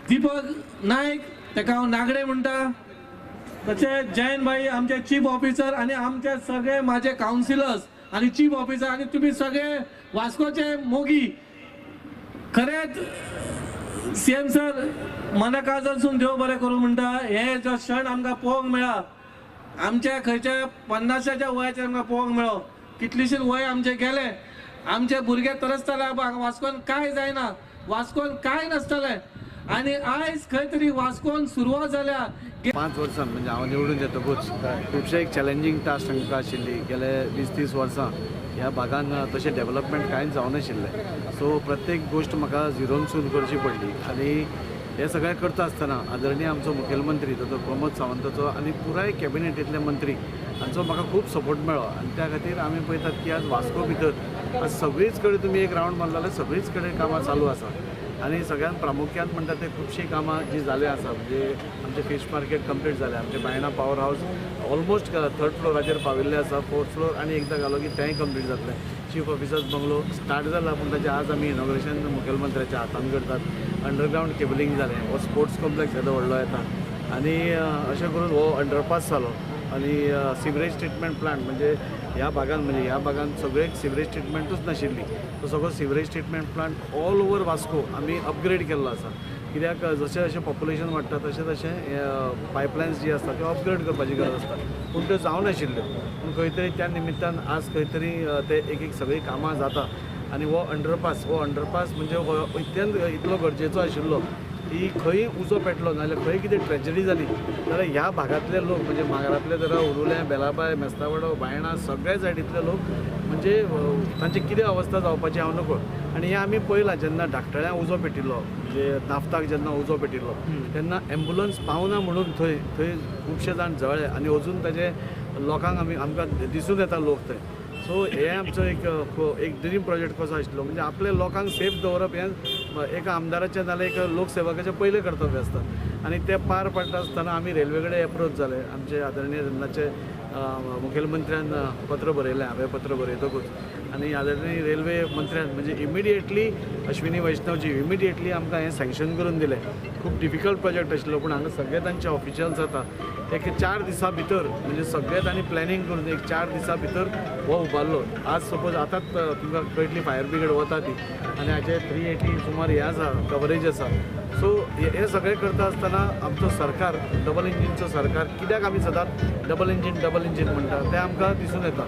दीपक नायक, ताका हांव नागडे म्हणटा, तशेंच जयंत भाई आमचे चीफ ऑफिसर आनी आमचे सगळे माझे काउन्सिलर्स आनी चीफ ऑफिसर आनी तुमी सगळे वास्कोचे मोगी. खरेंच सीएम सर मनाकाजसून देव बरें करूं म्हणटा. हे जो क्षण आमकां पळोवंक मेळ्ळा आमच्या खंयच्या 50च्या वयाचेर आमकां पळोवंक मेळ्ळो. कितलीशीच वय आमचे गेले. आमचे भुरगे तरसताले वास्कोन काय जायना, वास्कोन काय नासतले. आणि आयज खंय तरी वास्कोन सुरवात जाल्या. 5 वर्सां म्हणजे हांव निवडून येतकूच खुबशे एक चॅलेंजींग टास्क हांकां आशिल्ली. गेले 20-30 वर्सां ह्या भागान तशें डेव्हलपमेंट कांयच जावनाशिल्लें. सो प्रत्येक गोश्ट म्हाका झिरोनसून करची पडली. आनी हे सगळें करता आसतना आदरणीय आमचो मुखेलमंत्री डॉ प्रमोद सावंताचो आनी पुराय कॅबिनेटींतले मंत्री हांचो म्हाका खूब सपोर्ट मेळ्ळो. आनी त्या खातीर आमी पळयतात की आज वास्को भितर आज सगळीच कडेन तुमी एक रावंड मारलो जाल्यार सगळीच कडेन कामां चालू आसा. आनी सगळ्यात प्रामुख्यान म्हणटा ते खुबशीं कामां जी जाले आसा. म्हणजे आमचे फीश मार्केट कंप्लीट जालें, आमचे बायणा पावर हावस ऑलमोस्ट 3rd फ्लोराचेर पाविल्ले आसा. 4th फ्लोर आनी एकदा घालो की तेंय कंप्लीट जातलें. चीफ ऑफिसर्स बंगलो स्टार्ट जाला, पूण ताचें आज आमी इनॉग्रेशन मुखेलमंत्र्याच्या हातान करतात. अंडरग्रावंड केबलिंग जालें, हो स्पोर्ट्स कॉम्प्लेक्स येदो व्हडलो येता. आनी अशें करून हो अंडरपास जालो. आनी सिवरेज ट्रिटमेंट प्लांट म्हणजे ह्या भागान सगळे सिवरेज ट्रिटमेंटूच नाशिल्ली. तो सगळो sewerage treatment plant all over Vasco आमी अपग्रेड केल्लो आसा. कित्याक जशें जशें पॉप्युलेशन वाडटा तशें तशें पायपलायन्स जी आसता त्यो अपग्रेड करपाची गरज आसता, पूण त्यो जावनाशिल्ल्यो. पूण खंय तरी त्या निमित्तान आज खंय तरी ते एक सगळीं कामां जाता. आनी हो अंडरपास म्हणजे हो इतलो गरजेचो आशिल्लो की खंय उजो पेटलो नाजाल्यार खंय कितें ट्रेजडी जाली जाल्यार ह्या भागांतले लोक म्हणजे मागरांतले जरा उरुलें, बेलाबाय, मेस्तावाडो, बायणा सगळे सायडींतले लोक म्हणजे तांची कितें अवस्था जावपाची हांव नकळो. आनी हें आमी पळयलां जेन्ना धाकटळ्या उजो पेटिल्लो म्हणजे नाफ्ताक जेन्ना उजो पेटिल्लो तेन्ना एम्बुलन्स पावना म्हणून थंय खुबशे जाण जळ्ळे आनी अजून ताजे लोकांक आमकां दिसून येता लोक थंय. सो हे आमचो एक ड्रीम प्रोजेक्ट कसो आशिल्लो म्हणजे आपल्या लोकांक सेफ दवरप हें एका आमदाराचें नाजाल्यार एक लोकसेवकाचें पयलें कर्तव्य आसता. आनी तें पार पडटा आसतना आमी रेल्वे कडेन एप्रोच जाले. आमचे आदरणीय जेन्नाचे मुखेलमंत्र्यान पत्र बरयलें, हांवें पत्र बरयतकूच आनी आदरणीय रेल्वे मंत्र्यान म्हणजे इमिडिएटली अश्विनी वैष्णवजी इमिडिएटली आमकां हें सँक्शन करून दिलें. खूब डिफिकल्ट प्रोजेक्ट आशिल्लो पूण हांगा सगळे तांचे ऑफिशियल्स जाता एक 4 दिसां भितर म्हणजे सगळे तांणी प्लॅनिंग करून एक 4 दिसां भितर हो उबारलो. आज सपोज आतांच तुमकां कळटली फायर ब्रिगेड वता ती आनी हाचे 380 सुमार हें आसा कवरेज आसा. सो हे सगळें करता आसतना आमचो सरकार डबल इंजिनचो सरकार कित्याक आमी सदांच डबल इंजीन म्हणटा तें आमकां दिसून येता.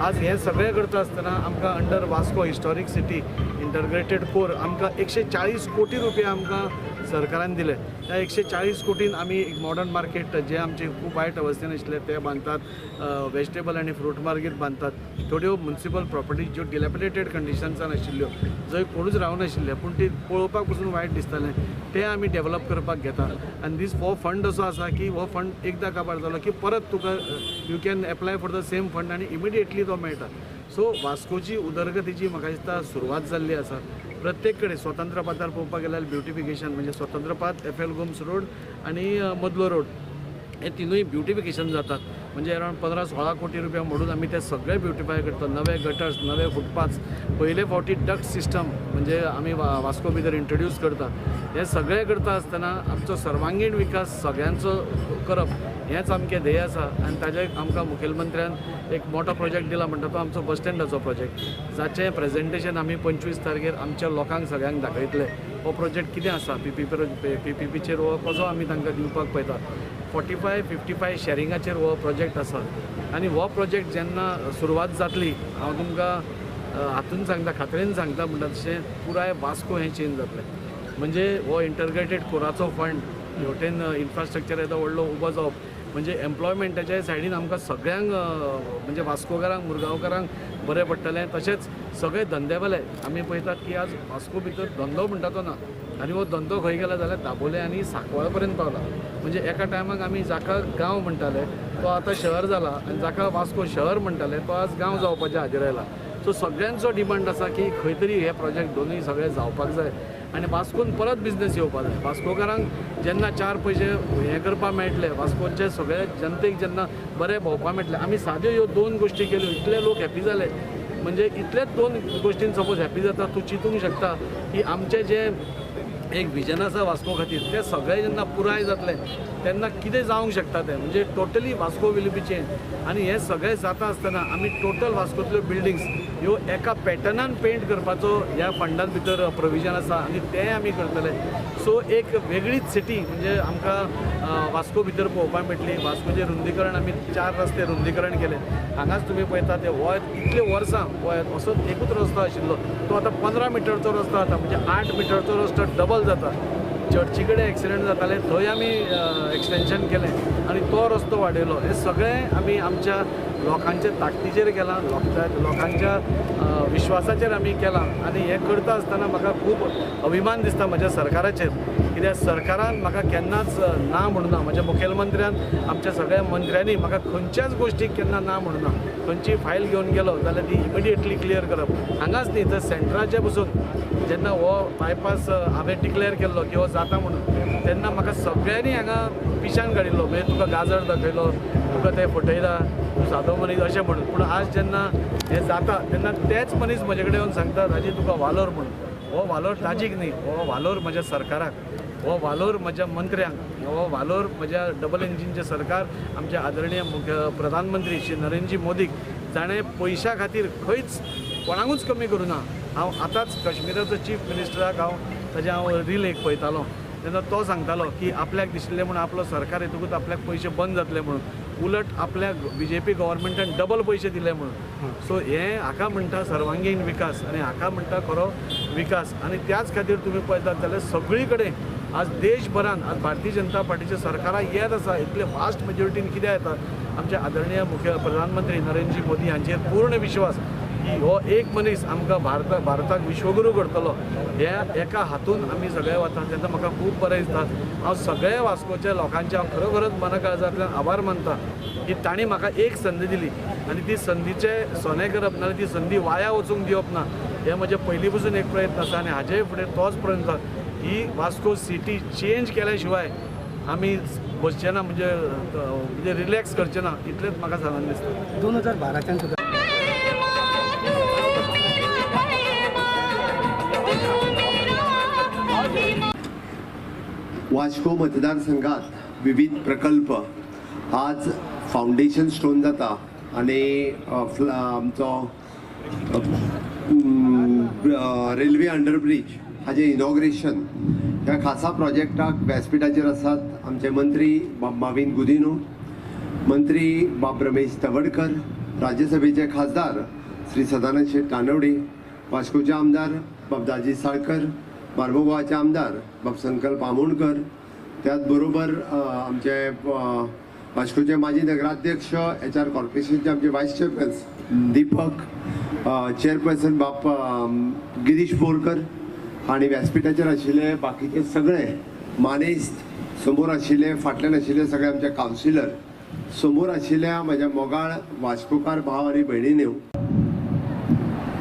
आज हें सगळें करता आसतना आमकां under Vasco historic city integrated core आमकां 140 कोटी रुपया आमकां सरकारान दिले. त्या 140 कोटीन आमी एक मॉडर्न मार्केट जे आमचे खूब वायट अवस्थेन आशिल्ले ते बांदतात, वेजिटेबल आनी फ्रूट मार्केट बांदतात. थोड्यो म्युनिसिपल प्रॉपर्टी ज्यो डिलॅपिडेटेड कंडिशन्सान आशिल्ल्यो जंय कोणूच रावनाशिल्ले पूण ती पळोवपाक पसून वायट दिसतालें ते आमी डेवलप करपाक घेता. आनी दीस हो फंड असो आसा की हो फंड एकदां काबार जालो की परत तुका you can apply for the same fund आनी इमिडिएटली तो मेळटा. सो वास्कोची उदरगतीची म्हाका दिसता सुरवात जाल्ली आसा. प्रत्येक कडेन स्वतंत्र पातार पळोवपाक गेल्यार ब्युटिफिकेशन म्हणजे स्वतंत्र पात एफ एल गोम्स रोड आनी मदलो रोड हे तिनूय ब्युटिफिकेशन जातात. म्हणजे अरावंड 15-16 कोटी रुपया मोडून आमी ते सगळे ब्युटिफाय करतात. नवे गटर्स, नवे फुटपाथ्स, पयले फावटी डक्ट सिस्टम म्हणजे आमी वास्को भितर इंट्रोड्यूस करता. हे सगळें करता आसतना आमचो सर्वांगीण विकास सगळ्यांचो करप हेंच आमचें ध्येय आसा. आनी ताजे आमकां मुखेलमंत्र्यान एक मोठो प्रोजेक्ट दिला म्हणटा तो आमचो बस स्टँडाचो प्रोजेक्ट जाचें प्रेजेंटेशन आमी 25 तारखेर आमच्या लोकांक सगळ्यांक दाखयतले. हो प्रोजेक्ट कितें आसा PPPचेर हो कसो आमी तांकां दिवपाक पळयता. 45-55 शेरिंगाचेर हो प्रोजेक्ट आसा. आनी हो प्रोजेक्ट जेन्ना सुरवात जातली हांव तुमकां हातून सांगता खात्रेन सांगता म्हणटा तशें पुराय वास्को हें चेंज जातलें. म्हणजे हो इंटग्रेटेड कोराचो फंड हेवटेन इन्फ्रास्ट्रक्चर येता व्हडलो उबो जावप म्हणजे एम्प्लॉयमेंटाच्या सायडीन आमकां सगळ्यांक म्हणजे वास्कोकारांक मुरगांवकारांक बरें पडटलें. तशेंच सगळे धंदेवाले आमी पळयतात की आज वास्को भितर धंदो म्हणटा तो ना आनी हो धंदो खंय गेला जाल्यार दाबोले आनी सांकवाळ पर्यंत पावला. म्हणजे एका टायमाक आमी जाका गांव म्हणटाले तो आतां शहर जाला आनी जाका वास्को शहर म्हणटाले तो आज गांव जावपाच्या हाजेर आयला. सो सगळ्यांचो डिमांड आसा की खंय तरी हे प्रोजेक्ट दोनूय सगळे जावपाक जाय आनी वास्कोन परत बिजनेस येवपाक जाय. वास्कोकारांक जेन्ना 4 पयशे हें करपाक मेळटले, वास्कोचे सगळे जनतेक जेन्ना बरें भोंवपाक मेळटलें. आमी साद्यो ह्यो 2 गोश्टी केल्यो इतले लोक हॅपी जाले. म्हणजे इतलेच 2 गोश्टीन सपोज हॅपी जाता तूं चिंतूंक शकता की आमचें जें एक विजन आसा वास्को खातीर तें सगळें जेन्ना पुराय जातलें तेन्ना कितें जावंक शकता तें म्हणजे totally Vasco will be change. आनी हें सगळें जाता आसतना आमी टोटल वास्कोंतल्यो बिल्डिंग्स ह्यो एका पॅटर्नान पेंट करपाचो ह्या फंडान भितर प्रोविजन आसा आनी तें आमी करतले. सो एक वेगळीच सिटी म्हणजे आमकां वास्को भितर पळोवपाक मेळटली. वास्कोचें रुंदीकरण आमी 4 रस्ते रुंदीकरण केलें. हांगाच तुमी पळयता ते हो इतले वर्सां असो एकूच रस्तो आशिल्लो तो आतां 15 मिटरचो रस्तो जाता म्हणजे 8 मिटरचो रस्तो डबल जाता. चर्ची कडेन एक्सिडेंट जाताले थंय आमी एक्सटेंशन केलें आनी तो रस्तो वाडयलो. हे सगळें आमी आमच्या लोकांच्या ताकदीचेर केलां, लोकांच्या विश्वासाचेर आमी केलां. आनी हें करता आसतना म्हाका खूब अभिमान दिसता म्हज्या सरकाराचेर. कित्याक सरकारान म्हाका केन्नाच ना म्हणुना. म्हज्या मुखेलमंत्र्यान आमच्या सगळ्या मंत्र्यांनी म्हाका खंयच्याच गोश्टीक केन्ना ना म्हणुना. खंयची फायल घेवन गेलो जाल्यार ती इमिडिएटली क्लियर करप. हांगाच न्ही तर सेंटराचे पसून जेन्ना हो बायपास हांवें डिक्लेअर केल्लो की हो जाता म्हणून तेन्ना म्हाका सगळ्यांनी हांगा पिशान काडिल्लो. म्हणजे तुका गाजर दाखयलो, तुका ते फटयला, तूं सादो मनीस अशें म्हणून. पूण आज जेन्ना हें जाता तेन्ना तेच मनीस म्हजे कडेन येवन सांगता राजी तुका वालोर म्हणून. हो वालोर ताजीक न्ही, हो वालोर म्हज्या सरकाराक, हो वालोर म्हज्या मंत्र्यांक, हो वालोर म्हज्या डबल इंजिनचें सरकार आमचे आदरणीय प्रधानमंत्री श्री नरेंद्रजी मोदीक जाणें पयशा खातीर खंयच कोणाकूच कमी करूं ना. हांव आतांच काश्मीराचो चीफ मिनिस्टराक ताजें हांव रील एक पळयतालो तेन्ना तो सांगतालो की आपल्याक दिशिल्लें म्हणून आपलो सरकार येतकूच आपल्याक पयशे बंद जातले म्हणून, उलट आपल्याक BJP गव्हर्मेंटान डबल पयशे दिले म्हणून. सो हें हाका म्हणटा सर्वांगीण विकास आनी हाका म्हणटा खरो विकास. आनी त्याच खातीर तुमी पळयतात जाल्यार सगळी कडेन आज देशभरान आज भारतीय जनता पार्टीचे सरकारां येत आसा. इतले फास्ट मेजॉरिटीन कित्याक येता? आमचे आदरणीय मुख्य प्रधानमंत्री नरेंद्रजी मोदी हांचेर पूर्ण विश्वास की हो एक मनीस आमकां भारताक विश्वगुरू करतलो. ह्या एका हातून आमी सगळे वतात तेन्ना म्हाका खूब बरें दिसता. हांव सगळ्या वास्कोच्या लोकांचे हांव खरोखरच मनाकाळजांतल्यान आभार मानता की तांणी म्हाका एक संद दिली आनी ती संदीचें सोनें करप नाजाल्यार ती संदी वाया वचूंक दिवप ना. हे म्हजे पयलीं पसून एक प्रयत्न आसा आनी हाजे फुडें तोच प्रयत्न. ही वास्को सिटी चेंज केल्या शिवाय आमी बसचे ना म्हणजे रिलॅक्स करचे ना इतलेंच म्हाका सांगून दिसता. 2012च्यान सुद्दां वास्को मतदारसंघात विविध प्रकल्प आज फाउंडेशन स्टोन जाता आणि आमचो रेल्वे अंडरब्रिज हाजे इनॉग्रेशन ह्या खासा प्रोजेक्टाक व्यासपीठाचेर आसात आमचे मंत्री बाब माविन गुदिनो, मंत्री बाब रमेश तवडकर, राज्यसभेचे खासदार श्री सदानंद शेठ कानवडे, वास्कोचे आमदार बाब दाजी साळकर, बार्बोगांवचे आमदार बाब संकल्प आमोणकर, त्याच बरोबर आमचे वास्कोचे माजी नगराध्यक्ष HR कॉर्पोरेशनचे आमचे वायस चेअरपर्सन दीपक, चेअरपर्सन बाप गिरीश बोरकर आणि व्यासपीठाचेर आशिल्ले बाकीचे सगळे मानेस्त, समोर आशिल्ले फाटल्यान आशिल्ले सगळे आमचे कावन्सिलर, समोर आशिल्ल्या म्हज्या मोगाळ वास्कोकार भाव आनी भयणींनो,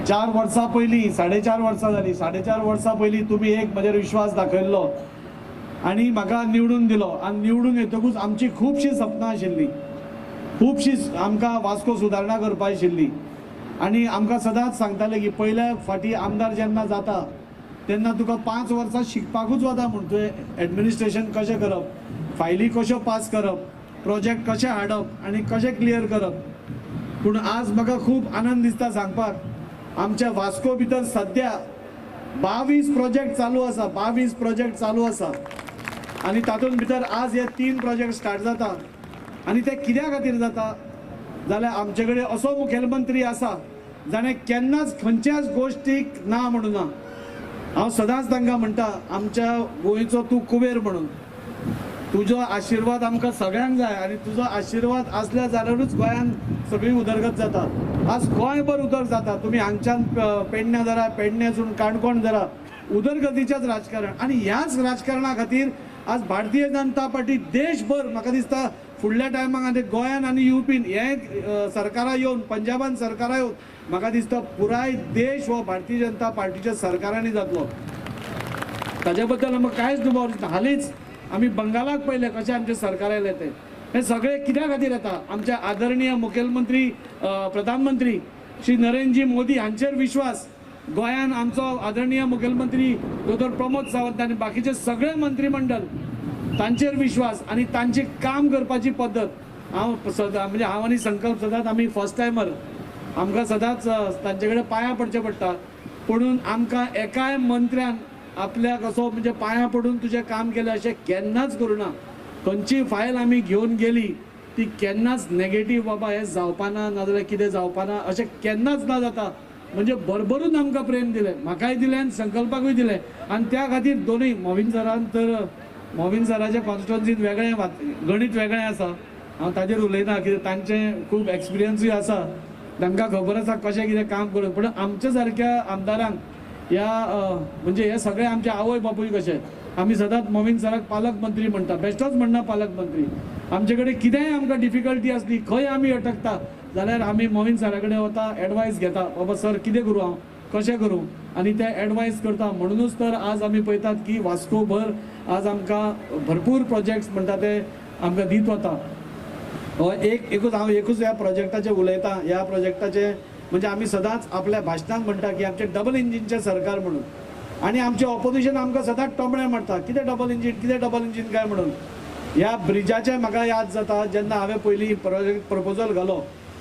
4 वर्सां पयलीं 4.5 वर्सां जाली, 4.5 वर्सां पयलीं तुमी एक म्हजेर विश्वास दाखयल्लो आनी म्हाका निवडून दिलो आनी निवडून येतकूच आमची खुबशीं सपनां आशिल्लीं, खुबशीं आमकां वास्को सुदारणा करपाक आशिल्ली आनी आमकां सदांच सांगताले की पयल्या फाटी आमदार जेन्ना जाता तेन्ना तुका 5 वर्सां शिकपाकूच वता म्हूण तुवें एडमिनिस्ट्रेशन कशें करप, फायली कश्यो पास करप, प्रोजेक्ट कशें हाडप आनी कशें क्लियर करप. पूण आज म्हाका खूब आनंद दिसता सांगपाक आमच्या वास्को भितर सद्या 22 प्रोजेक्ट चालू आसा, 22 प्रोजेक्ट चालू आसा आनी तातूंत भितर आज हे 3 प्रोजेक्ट स्टार्ट जाता आनी ते कित्या खातीर जाता जाल्यार आमचे कडेन असो मुखेलमंत्री आसा जाणें केन्नाच खंयच्याच गोश्टीक ना म्हणूं ना. हांव सदांच तांकां म्हणटा आमच्या गोंयचो तूं कुबेर म्हणून, तुजो आशिर्वाद आमकां सगळ्यांक जाय आनी तुजो आशिर्वाद आसल्या जाल्यारूच गोंयान सगळी उदरगत जाता. आज गोंयभर उदर जाता, तुमी हांगच्यान पेडण्या धरा, पेडण्यासून काणकोण धरा, उदरगतीचेंच राजकारण आनी ह्याच राजकारणा खातीर आज भारतीय जनता पार्टी देशभर म्हाका दिसता फुडल्या टायमाक आनी गोंयान आनी युपीन हे सरकारां येवन पंजाबान सरकारां येवन म्हाका दिसता पुराय देश हो भारतीय जनता पार्टीच्या सरकारांनी जातलो. ताजे बद्दल आमकां कांयच दुबाव दिसना. हालींच आमी बंगालाक पयले कशें आमचे सरकार येयले ते, हे सगळे कित्या खातीर येता आमचे आदरणीय मुखेलमंत्री प्रधानमंत्री श्री नरेंद्रजी मोदी हांचेर विश्वास, गोंयान आमचो आदरणीय मुखेलमंत्री डॉ प्रमोद सावंत आनी बाकीचे सगळे मंत्रिमंडळ तांचेर विश्वास आनी तांची काम करपाची पद्दत. हांव सदां म्हणजे हांव आनी संकल्प सदांच आमी फर्स्ट टायमर आमकां सदांच तांचे कडेन पांयां पडचें पडटा, पुणून आमकां एकाय मंत्र्यान आपल्याक असो म्हणजे पांयां पडून तुजें काम केलें अशें केन्नाच करूं ना. खंयची फायल आमी घेवन गेली ती केन्नाच नेगेटीव बाबा हें जावपाना नाजाल्यार कितें जावपाना अशें केन्नाच ना जाता. म्हणजे भरभरून आमकां प्रेम दिलें, म्हाकाय दिलें आनी संकल्पाकूय दिलें आनी त्या खातीर दोनूय मोविन सरान तर मोविन सराच्या कॉन्स्टिट्युएन्सींत वेगळें गणीत वेगळें आसा, हांव ताजेर उलयना कित्याक तांचें खूब एक्सपिरियन्सूय आसा, तांकां खबर आसा कशें कितें काम करप. पूण आमच्या सारक्या आमदारांक ह्या म्हणजे हे सगळे आमचे आवय बापूय कशे आमी सदांच मोविन सराक पालक मंत्री म्हणटा, बेश्टोच म्हणना पालक मंत्री. आमचे कडेन कितेंय आमकां डिफिकल्टी आसली, खंय आमी अटकता जाल्यार आमी मोविन सरा कडेन वता, एडवायस घेता, बाबा सर कितें करूं हांव, कशें करूं, आनी ते एडवायस करता. म्हणूनच तर आज आमी पळयतात की वास्को भर आज आमकां भरपूर प्रोजेक्ट्स म्हणटा ते आमकां दीत वता. हांव एकूच ह्या प्रोजेक्टाचेर उलयता. ह्या प्रोजेक्टाचे म्हणजे आमी सदांच आपल्या भाशणांत म्हणटा की आमचे डबल इंजिनचें सरकार म्हणून, आनी आमचे ऑपोजिशन आमकां सदांच टोमणे मारता कितें डबल इंजीन काय म्हणून. ह्या ब्रिजाचें म्हाका याद जाता जेन्ना हांवें पयलीं प्रोजेक्ट प्रपोजल घालो,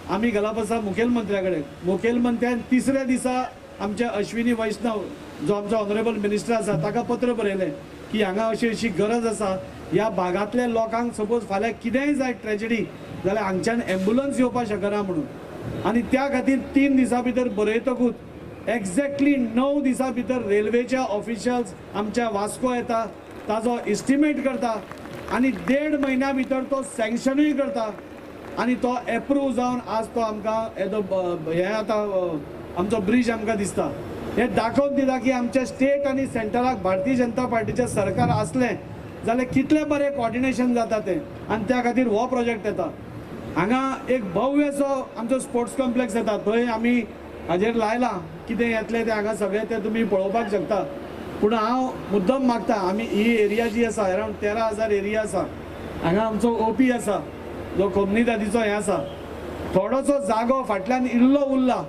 आमी घालप आसा मुखेलमंत्र्या कडेन. मुखेलमंत्र्यान 3ऱ्या दिसा आमचे अश्विनी वैष्णव जो आमचो ऑनरेबल मिनिस्टर आसा ताका पत्र बरयलें की हांगा अशी अशी गरज आसा, ह्या भागांतल्या लोकांक सपोज फाल्यां कितेंय जाय ट्रेजेडी जाल्यार हांगच्यान एम्ब्युलन्स येवपाक शकना म्हणून. आनी त्या खातीर 3 दिसां भितर बरयतकूच एक्झॅक्टली 9 दिसां भितर रेल्वेचे ऑफिशियल्स आमच्या वास्को येता, ताजो एस्टिमेट करता आनी 1.5 म्हयन्या भितर तो सँक्शनूय करता आनी तो एप्रूव जावन आज तो आमकां हे आतां आमचो ब्रिज आमकां दिसता. हे दाखोवन दिता की आमच्या स्टेट आनी सेंटराक भारतीय जनता पार्टीचें सरकार आसलें जाल्यार कितलें बरें कॉर्डिनेशन जाता तें, आनी त्या खातीर हो प्रोजेक्ट येता. हांगा एक भव्यसो आमचो स्पोर्ट्स कॉम्प्लेक्स येता, थंय आमी हाजेर लायलां, कितें येतलें तें हांगा सगळें तें तुमी पळोवपाक शकता. पूण हांव मुद्दम मागता, आमी ही एरिया जी आसा अरावंड 13,000 एरिया आसा, हांगा आमचो ओपी आसा जो कोमनीदादीचो हें आसा, थोडोसो जागो फाटल्यान इल्लो उरला,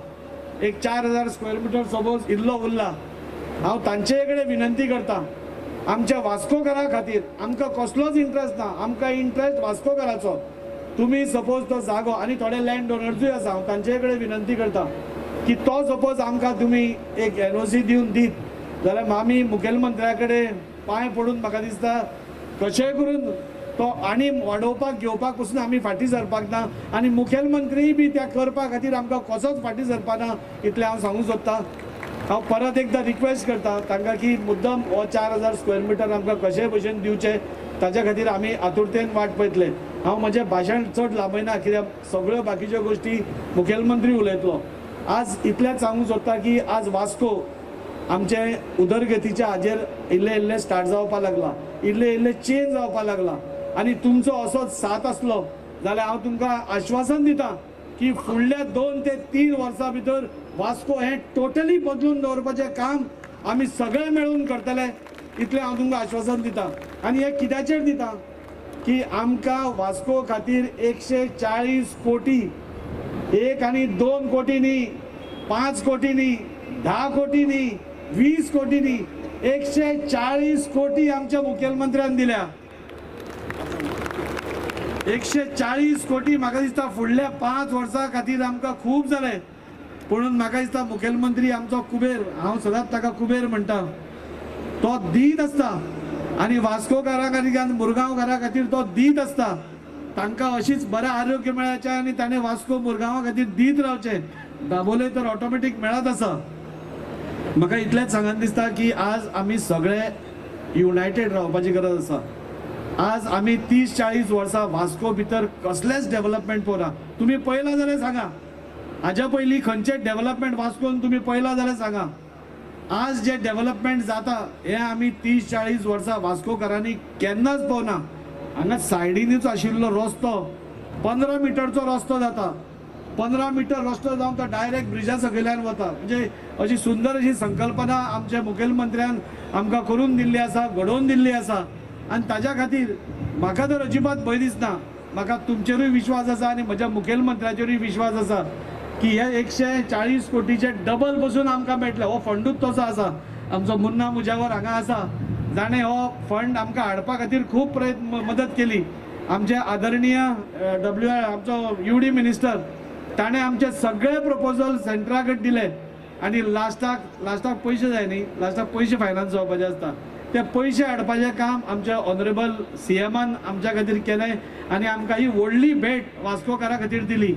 एक 4,000 स्क्वेअर मिटर सपोज इल्लो उरला. हांव तांचे कडेन विनंती करता आमच्या वास्कोकारा खातीर आमकां कसलोच इंट्रस्ट ना, आमकां इंट्रस्ट वास्कोकाराचो. तुम्ही सपोज तो जागो आणि थोडे लँड डोनर्सूय आसा, हांव तांचे कडेन विनंती करता की तो सपोज आमकां तुमी एक NOC दिवन दीत जाल्यार आमी मुखेलमंत्र्या कडेन पांय पडून म्हाका दिसता कशेंय करून तो आनी वाडोवपाक घेवपाक पसून आमी फाटीं सरपाक ना आनी मुखेलमंत्री बी त्या करपा खातीर आमकां कसोच फाटीं सरपाना इतलें हांव सांगूंक सोदतां. हांव परत एकदां रिक्वेस्ट करता तांकां की मुद्दम हो 4000 स्क्वेअर मिटर आमकां कशे भशेन दिवचे ताच्या खातीर आमी आतुरतेन वाट पळयतले. हांव म्हजें भाशण चड लांबयना कित्याक सगळ्यो बाकीच्यो गोश्टी मुखेलमंत्री उलयतलो. आज इतलेंच सांगूंक सोदता की आज वास्को आमचे उदरगतीच्या हाजेर इल्ले इल्ले स्टार्ट जावपाक लागला, इल्ले इल्ले चेंज जावपाक लागला आनी तुमचो असोच साथ आसलो जाल्यार हांव तुमकां आश्वासन दितां की फुडल्या 2 ते 3 वर्सां भितर वास्को हें टोटली बदलून दवरपाचें काम आमी सगळे मेळून करतले इतलें हांव तुमकां आश्वासन दितां. आनी हें कित्याचेर दितां की आमकां वास्को खातीर 140 कोटी, 1 आनी 2 कोटी न्ही, 5 कोटी न्ही, 10 कोटी न्ही, 20 कोटी न्ही, 140 कोटी आमच्या मुखेलमंत्र्यान दिल्या. 140 कोटी म्हाका दिसता फुडल्या 5 वर्सां खातीर आमकां खूब जाले. म्हणून म्हाका दिसता मुखेलमंत्री आमचो कुबेर, हांव सदांच ताका कुबेर म्हणटा, तो दीत आसता आनी वास्कोकारां खातीर आनी मुरगांवकारां खातीर तो दीत आसता. तांकां अशीच बरें आरोग्य मेळचें आनी ताणें वास्को मुरगांवा खातीर दीत रावचें. दाबोले तर ऑटोमॅटीक मेळत आसा. म्हाका इतलेंच सांगन दिसता की आज आमी सगळे युनायटेड रावपाची गरज आसा. आज आमी 30-40 वर्सां वास्को भितर कसलेंच डेव्हलपमेंट पळोवना. तुमी पळयलां जाल्यार सांगा, हाज्या पयलीं खंयचें डेव्हलपमेंट वास्कोन तुमी पळयलां जाल्यार सांगा. आज जे डेव्हलपमेंट जाता हें आमी 30-40 वर्सां वास्कोकारांनी केन्नाच पळोवना. हांगा सायडीनूच आशिल्लो रस्तो 15 मिटरचो रस्तो जाता. 15 मिटर रस्तो जावन तो डायरेक्ट ब्रिजा सकयल्यान वता. म्हणजे अशी सुंदर अशी संकल्पना आमच्या मुखेलमंत्र्यान आमकां करून दिल्ली आसा, घडोवन दिल्ली आसा. आनी ताज्या खातीर म्हाका तर अजिबात भंय दिसना. म्हाका तुमचेरूय विश्वास आसा आनी म्हज्या मुखेलमंत्र्याचेरूय विश्वास आसा की हे 140 कोटीचे डबल बसून आमकां मेळटले. हो फंडूच तसो आसा. आमचो मुन्ना मुजावर हांगा आसा, जाणें हो फंड आमकां हाडपा खातीर खूब प्रयत्न मदत केली. आमचे आदरणीय आमचो UD मिनिस्टर ताणें आमचे सगळे प्रपोजल सेंटरा कडेन दिले आनी लास्टाक पयशे जाय न्ही, लास्टाक पयशे फायनान्स जावपाचे आसता. ते पयशे हाडपाचें काम आमच्या ऑनरेबल CMन आमच्या खातीर केलें आनी आमकां ही व्हडली भेट वास्कोकारा खातीर दिली.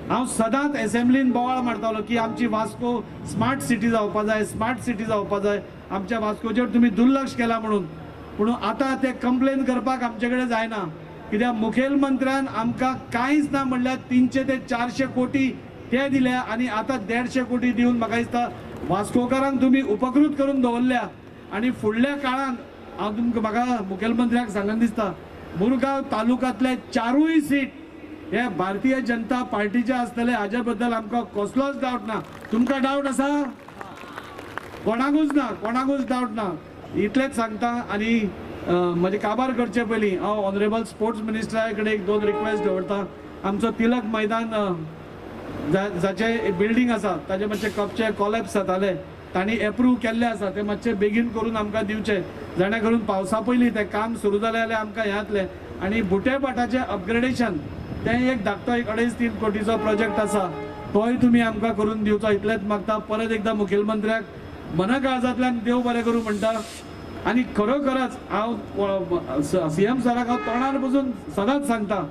हांव सदांच एसेंब्लीन बोवाळ मारतालो की आमची वास्को स्मार्ट सिटी जावपा जाय, स्मार्ट सिटी जावपा जाय. आमच्या वास्कोचेर तुमी दुर्लक्ष केला म्हणून आतां ते कंप्लेन करपाक आमचे कडेन जायना. कित्याक मुखेलमंत्र्यान आमकां कांयच ना म्हणल्यार 300 ते 400 कोटी ते दिल्या आनी आतां 150 कोटी दिवन म्हाका दिसता वास्कोकारांक तुमी उपकृत करून दवरल्या. आनी फुडल्या काळांत हांव तुमकां म्हाका मुखेलमंत्र्याक सांगन दिसता मुरगांव तालुक्यांतले 4य सीट हे भारतीय जनता पार्टीचे आसतले हाजे बद्दल आमकां कसलोच डावट ना. तुमकां डावट आसा? कोणाकूच डावट ना. इतलेंच सांगता आनी म्हजे काबार करचे पयलीं हांव ऑनरेबल स्पोर्ट्स मिनिस्टरा कडेन 1-2 रिक्वेस्ट दवरता. आमचो तिलक मैदान जाचे बिल्डींग आसा ताजे मातशे कपचे कॉलेप्स जाताले, तांणी एप्रूव केल्ले आसा ते मातशे बेगीन करून आमकां दिवचे जेणे करून पावसा पयलीं तें काम सुरू जालें जाल्यार आमकां हें जातलें. आनी बुटेपाटाचें अपग्रेडेशन तें एक धाकटो 2.5-3 कोटीचो प्रोजेक्ट आसा, तोय तुमी आमकां करून दिवचो इतलेंच मागता. परत एकदां मुखेलमंत्र्याक मनकाळजांतल्यान देव बरें करूं म्हणटा. आनी खरोखरच हांव CM सराक हांव तोंडार बसून सदांच सांगता,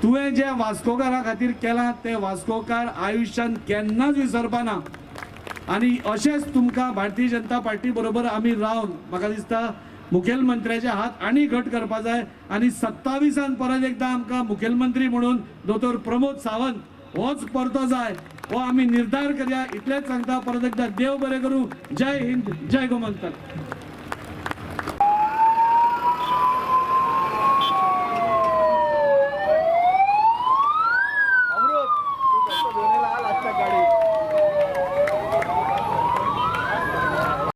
तुवें जे वास्कोकारा खातीर केलां तें वास्कोकार आयुश्यान केन्नाच विसरपाना. आनी अशेंच तुमकां भारतीय जनता पार्टी बरोबर आमी रावन म्हाका दिसता मुखेलमंत्र्याचे हात आनी घट करपा जाय आनी 27 परत एकदां आमकां मुखेलमंत्री म्हणून दोतोर प्रमोद सावंत होच परतो जाय हो आमी निर्धार करया. इतलेंच सांगता. परत एकदां देव बरें करूं. जय हिंद, जय गोमंतक.